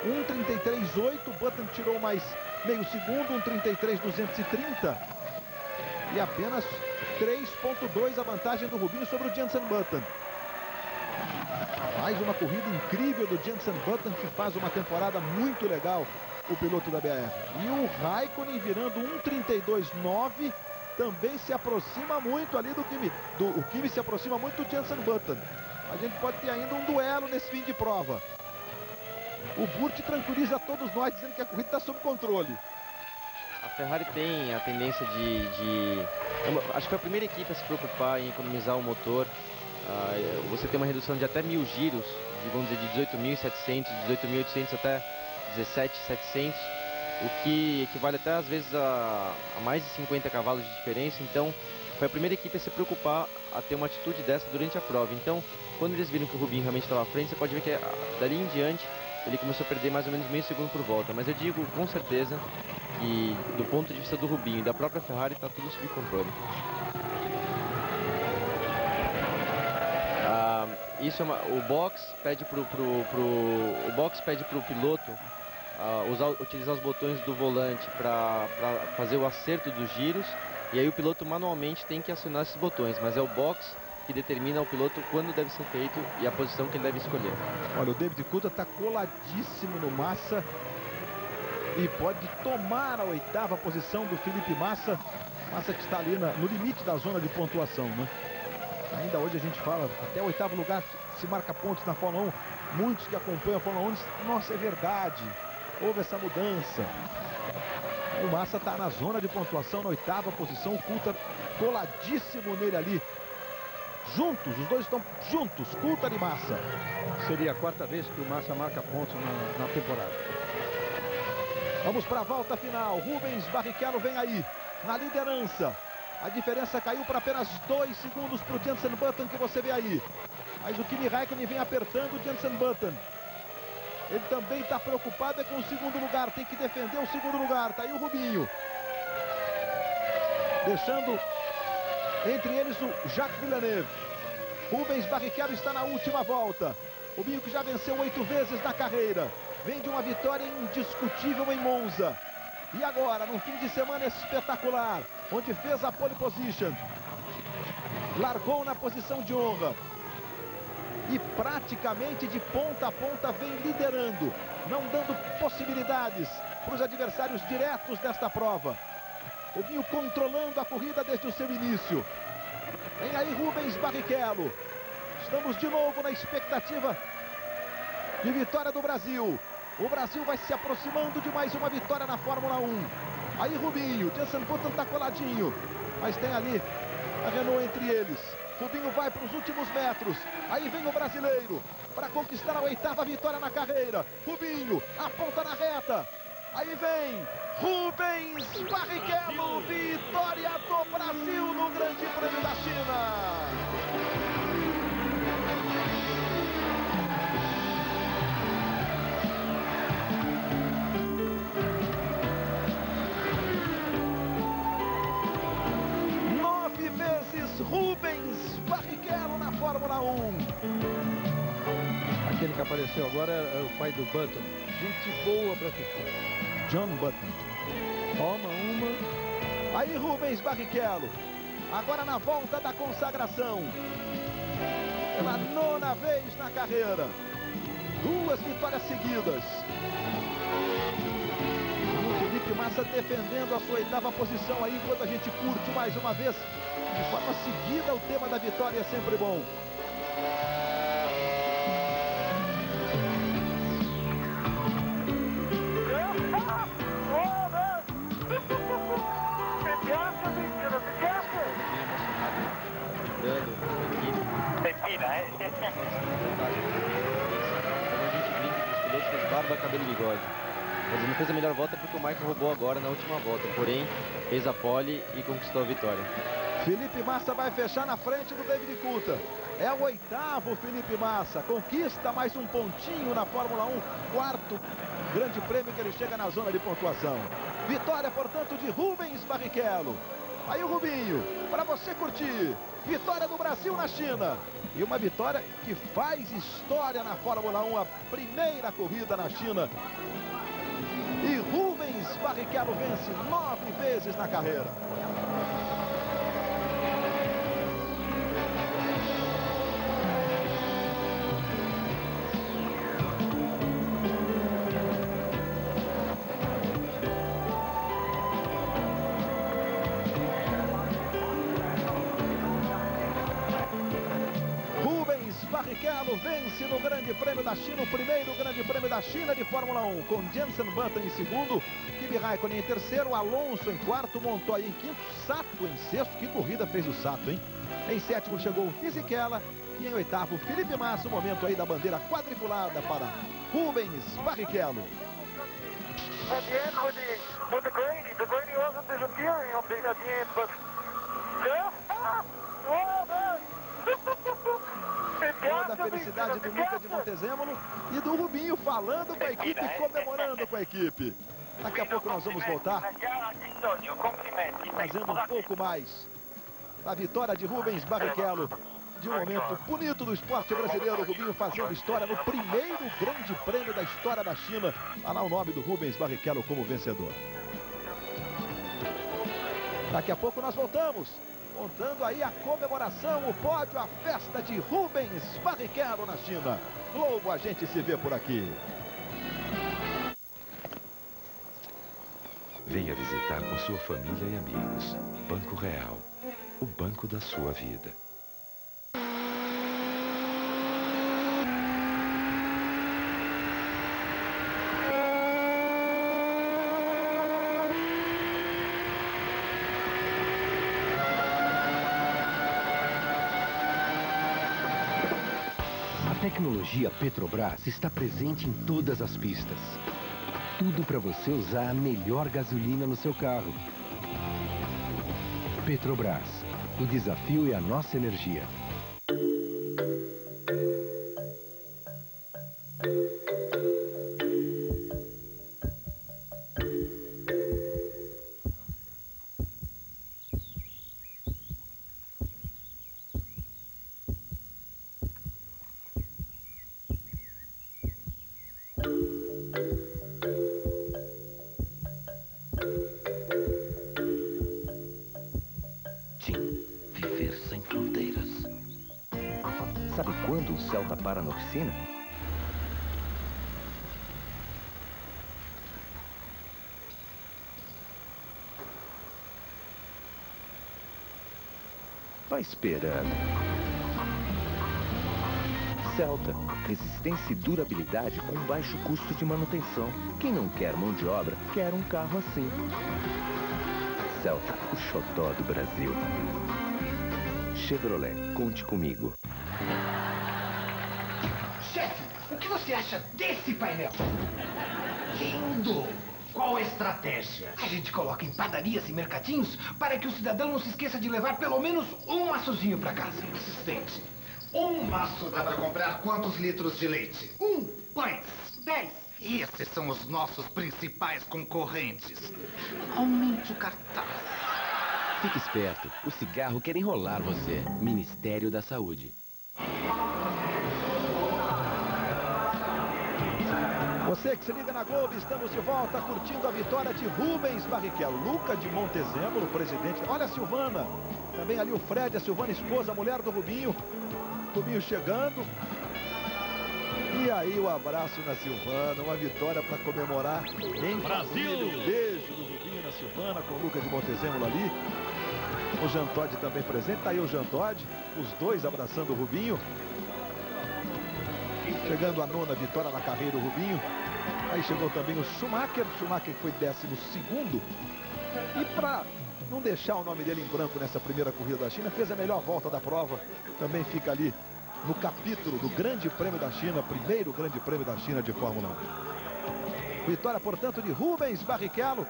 1.33.8, Button tirou mais meio segundo, 1.33.230 e apenas 3.2 a vantagem do Rubinho sobre o Jenson Button. Mais uma corrida incrível do Jenson Button, que faz uma temporada muito legal, o piloto da BR. E o Raikkonen virando 1.32.9, também se aproxima muito ali do Kimi. O Kimi se aproxima muito do Jenson Button. A gente pode ter ainda um duelo nesse fim de prova. O Burt tranquiliza todos nós, dizendo que a corrida está sob controle. A Ferrari tem a tendência acho que foi a primeira equipe a se preocupar em economizar o motor. Você tem uma redução de até 1.000 giros, vamos dizer, de 18.700, 18.800 até 17.700, o que equivale até às vezes a mais de 50 cavalos de diferença. Então, foi a primeira equipe a se preocupar a ter uma atitude dessa durante a prova. Então, quando eles viram que o Rubinho realmente estava à frente, você pode ver que dali em diante ele começou a perder mais ou menos meio segundo por volta. Mas eu digo com certeza que, do ponto de vista do Rubinho e da própria Ferrari, está tudo sob controle. O box pede pro piloto utilizar os botões do volante para fazer o acerto dos giros, e aí o piloto manualmente tem que acionar esses botões, mas é o box que determina ao piloto quando deve ser feito e a posição que ele deve escolher. Olha, o David Coulthard está coladíssimo no Massa e pode tomar a 8ª posição do Felipe Massa. Massa que está ali no limite da zona de pontuação, né? Ainda hoje a gente fala, até o 8º lugar se marca pontos na Fórmula 1. Muitos que acompanham a Fórmula 1 dizem, nossa, é verdade, houve essa mudança. O Massa está na zona de pontuação, na 8ª posição, o Coulthard coladíssimo nele ali. Juntos, os dois estão juntos, Coulthard e Massa. Seria a 4ª vez que o Massa marca pontos na temporada. Vamos para a volta final. Rubens Barrichello vem aí, na liderança. A diferença caiu para apenas 2 segundos para o Jenson Button, que você vê aí. Mas o Kimi Räikkönen vem apertando o Jenson Button. Ele também está preocupado com o segundo lugar. Tem que defender o segundo lugar. Está aí o Rubinho. Deixando entre eles o Jacques Villeneuve. Rubens Barrichello está na última volta. Rubinho, que já venceu 8 vezes na carreira. Vem de uma vitória indiscutível em Monza. E agora, num fim de semana espetacular, onde fez a pole position. Largou na posição de honra. E praticamente de ponta a ponta vem liderando, não dando possibilidades para os adversários diretos desta prova. Rubinho controlando a corrida desde o seu início. Vem aí Rubens Barrichello. Estamos de novo na expectativa de vitória do Brasil. O Brasil vai se aproximando de mais uma vitória na Fórmula 1. Aí Rubinho, Jenson Button está coladinho, mas tem ali a Renault entre eles. Rubinho vai para os últimos metros. Aí vem o brasileiro para conquistar a 8ª vitória na carreira. Rubinho aponta na reta. Aí vem Rubens Barrichello, vitória do Brasil no Grande Prêmio da China. Rubens Barrichello na Fórmula 1. Aquele que apareceu agora é o pai do Button. Gente boa para ficar. John Button. Toma uma. Aí Rubens Barrichello. Agora na volta da consagração. Pela 9ª vez na carreira. 2 vitórias seguidas. Felipe Massa defendendo a sua 8ª posição aí, enquanto a gente curte mais uma vez. De forma seguida, o tema da vitória é sempre bom. Barba, cabelo e bigode. Mas não fez a melhor volta porque o Michael roubou agora na última volta. Porém, fez a pole e conquistou a vitória. Felipe Massa vai fechar na frente do David Coulthard. É o 8º Felipe Massa. Conquista mais um pontinho na Fórmula 1. 4º grande prêmio que ele chega na zona de pontuação. Vitória, portanto, de Rubens Barrichello. Aí o Rubinho, para você curtir. Vitória do Brasil na China. E uma vitória que faz história na Fórmula 1. A primeira corrida na China. E Rubens Barrichello vence 9 vezes na carreira. Barrichello vence no Grande Prêmio da China, o primeiro Grande Prêmio da China de Fórmula 1, com Jenson Button em segundo, Kimi Räikkönen em terceiro, Alonso em quarto, Montoya em quinto, Sato em sexto. Que corrida fez o Sato, hein? Em sétimo chegou o Fisichella e em oitavo Felipe Massa. O momento aí da bandeira quadriculada para Rubens Barrichello. At the end with the Grady wasn't disappearing at the end, but well done. Toda a felicidade do Luca de Montezemolo e do Rubinho falando com a equipe, comemorando com a equipe. Daqui a pouco nós vamos voltar fazendo um pouco mais da vitória de Rubens Barrichello, de um momento bonito do esporte brasileiro. O Rubinho fazendo história no primeiro Grande Prêmio da história da China. Está lá o nome do Rubens Barrichello como vencedor. Daqui a pouco nós voltamos, contando aí a comemoração, o pódio, a festa de Rubens Barrichello na China. Logo a gente se vê por aqui. Venha visitar com sua família e amigos. Banco Real, o banco da sua vida. A tecnologia Petrobras está presente em todas as pistas. tudo para você usar a melhor gasolina no seu carro. Petrobras. O desafio é a nossa energia. Viver sem fronteiras. Sabe quando o Celta para na oficina? Vai esperando. Celta, resistência e durabilidade com baixo custo de manutenção. Quem não quer mão de obra, quer um carro assim. Celta, o xodó do Brasil. Chevrolet, conte comigo. Chefe, o que você acha desse painel? Lindo! Qual a estratégia? A gente coloca em padarias e mercadinhos para que o cidadão não se esqueça de levar pelo menos um maçozinho para casa. Assistente, um maço dá para comprar quantos litros de leite? 2, 10. Esses são os nossos principais concorrentes. Aumente o cartaz. Fique esperto, o cigarro quer enrolar você. Ministério da Saúde. Você que se liga na Globo, estamos de volta curtindo a vitória de Rubens Barrichello. Luca de Montezemolo, presidente. Olha a Silvana, também ali o Fred, a Silvana, esposa, a mulher do Rubinho. Rubinho chegando. E aí o abraço na Silvana, uma vitória para comemorar em Brasil! Família. Beijo do Rubinho na Silvana, com o Luca de Montezemolo ali. O Jean Todt também presente, tá aí o Jean Todt, os dois abraçando o Rubinho. Chegando a 9ª vitória na carreira, o Rubinho. Aí chegou também o Schumacher que foi 12º. E para não deixar o nome dele em branco nessa primeira corrida da China, fez a melhor volta da prova. Também fica ali no capítulo do Grande Prêmio da China, primeiro Grande Prêmio da China de Fórmula 1. Vitória, portanto, de Rubens Barrichello.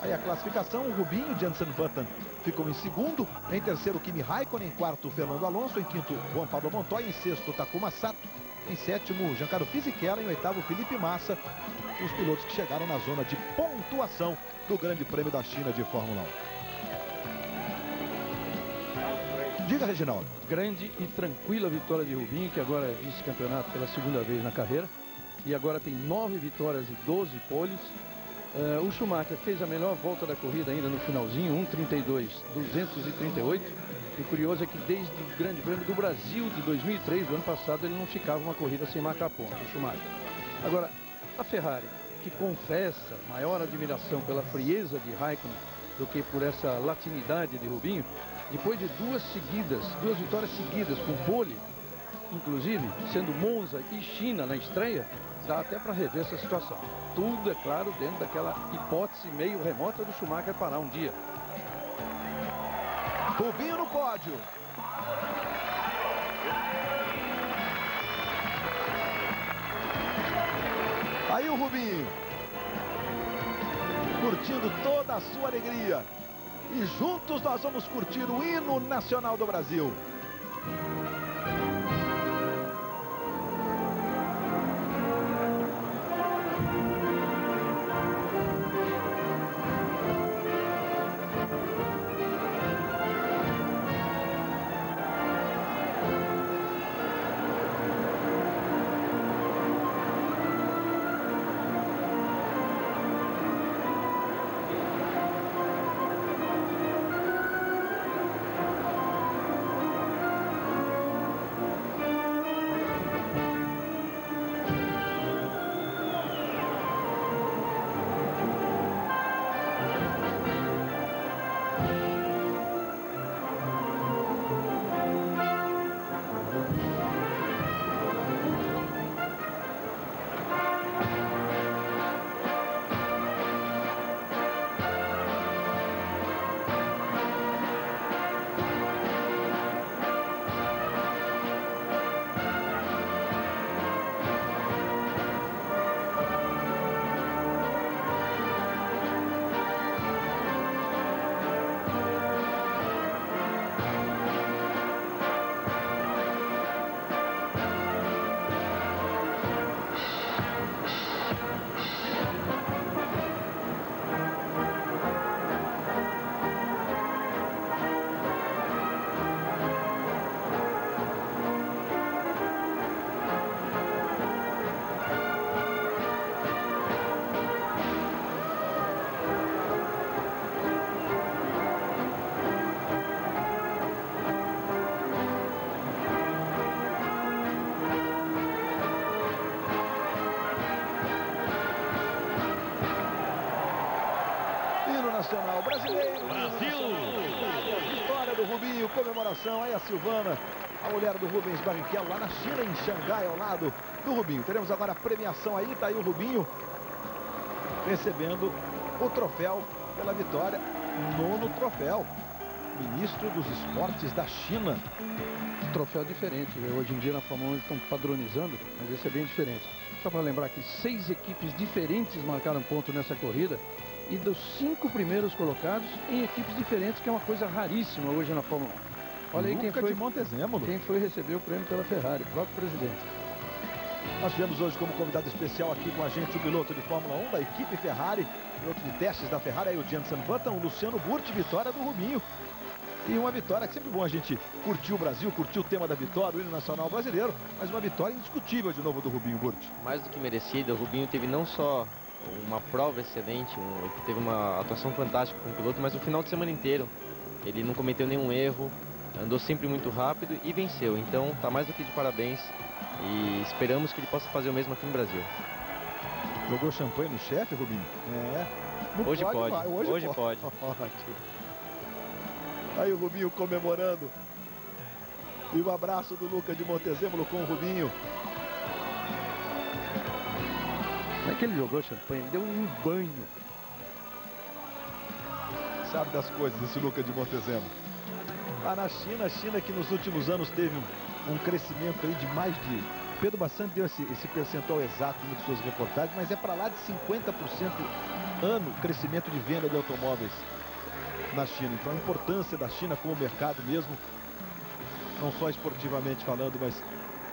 Aí a classificação, o Rubinho, Jenson Button ficou em segundo, em terceiro Kimi Raikkonen, em quarto Fernando Alonso, em quinto Juan Pablo Montoya, em sexto Takuma Sato, em sétimo Giancarlo Fisichella, em oitavo Felipe Massa, os pilotos que chegaram na zona de pontuação do Grande Prêmio da China de Fórmula 1. Diga, Reginaldo. Grande e tranquila vitória de Rubinho, que agora é vice-campeonato pela segunda vez na carreira, e agora tem 9 vitórias e 12 poles. O Schumacher fez a melhor volta da corrida ainda no finalzinho, 1:32.238. O curioso é que desde o Grande Prêmio do Brasil de 2003, do ano passado, ele não ficava uma corrida sem marcar ponto, o Schumacher. Agora, a Ferrari, que confessa maior admiração pela frieza de Raikkonen do que por essa latinidade de Rubinho, depois de duas vitórias seguidas com pole, inclusive sendo Monza e China na estreia, dá até para rever essa situação. Tudo, é claro, dentro daquela hipótese meio remota do Schumacher parar um dia. Rubinho no pódio. Aí o Rubinho, curtindo toda a sua alegria. E juntos nós vamos curtir o hino nacional do Brasil. comemoração. Aí a Silvana, a mulher do Rubens Barrichello, lá na China, em Xangai, ao lado do Rubinho. Teremos agora a premiação aí, tá aí o Rubinho recebendo o troféu pela vitória. 9º troféu. Ministro dos Esportes da China. Troféu diferente. Hoje em dia na Fórmula 1 eles estão padronizando, mas esse é bem diferente. Só para lembrar que 6 equipes diferentes marcaram ponto nessa corrida e dos 5 primeiros colocados em equipes diferentes, que é uma coisa raríssima hoje na Fórmula 1. Olha aí quem foi, de Montezemolo. Quem foi receber o prêmio pela Ferrari, o próprio presidente. Nós tivemos hoje como convidado especial aqui com a gente o piloto de Fórmula 1 da equipe Ferrari, piloto de testes da Ferrari, aí o Jenson Button, o Luciano Burti, vitória do Rubinho. E uma vitória que sempre bom a gente curtir o Brasil, curtir o tema da vitória, o hino nacional brasileiro, mas uma vitória indiscutível de novo do Rubinho Burti. Mais do que merecida, o Rubinho teve não só uma prova excelente, teve uma atuação fantástica como piloto, mas o final de semana inteiro ele não cometeu nenhum erro, andou sempre muito rápido e venceu. Então tá mais do que de parabéns e esperamos que ele possa fazer o mesmo aqui no Brasil. Jogou champanhe no chefe, Rubinho? Hoje pode. Hoje pode. Aí o Rubinho comemorando. E o abraço do Luca de Montezemolo com o Rubinho. Não é que ele jogou champanhe, ele deu um banho. Sabe das coisas esse Luca de Montezemolo. Lá na China, a China que nos últimos anos teve um crescimento aí de mais de... Pedro Bassani deu esse percentual exato em suas reportagens, mas é para lá de 50% ano crescimento de venda de automóveis na China. Então a importância da China como mercado mesmo, não só esportivamente falando, mas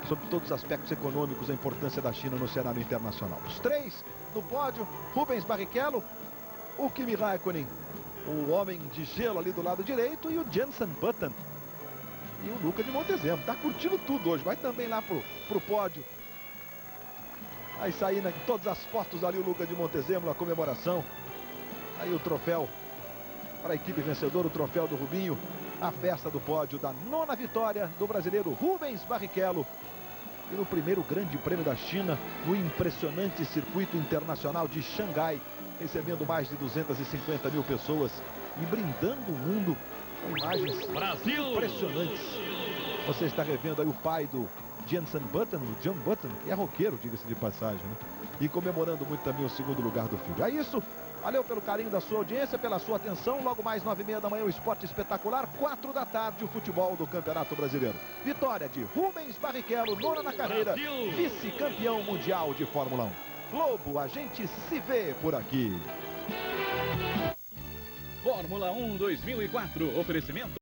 sobre todos os aspectos econômicos, a importância da China no cenário internacional. Os 3 no pódio, Rubens Barrichello, o Kimi Raikkonen, o homem de gelo ali do lado direito, e o Jenson Button e o Luca de Montezemolo. Tá curtindo tudo hoje, vai também lá pro pódio. Aí saindo em todas as fotos ali o Luca de Montezemolo, a comemoração. Aí o troféu para a equipe vencedora, o troféu do Rubinho, a festa do pódio da 9ª vitória do brasileiro Rubens Barrichello. E no primeiro grande prêmio da China, no impressionante circuito internacional de Xangai, recebendo mais de 250 mil pessoas e brindando o mundo com imagens impressionantes. Você está revendo aí o pai do Jenson Button, o John Button, que é roqueiro, diga-se de passagem, né? E comemorando muito também o 2º lugar do filho. É isso. Valeu pelo carinho da sua audiência, pela sua atenção. Logo mais 9h30 da manhã, o Esporte Espetacular. 4 da tarde, o futebol do Campeonato Brasileiro. Vitória de Rubens Barrichello, 9ª na carreira, vice-campeão mundial de Fórmula 1. Globo, a gente se vê por aqui. Fórmula 1 2004, oferecimento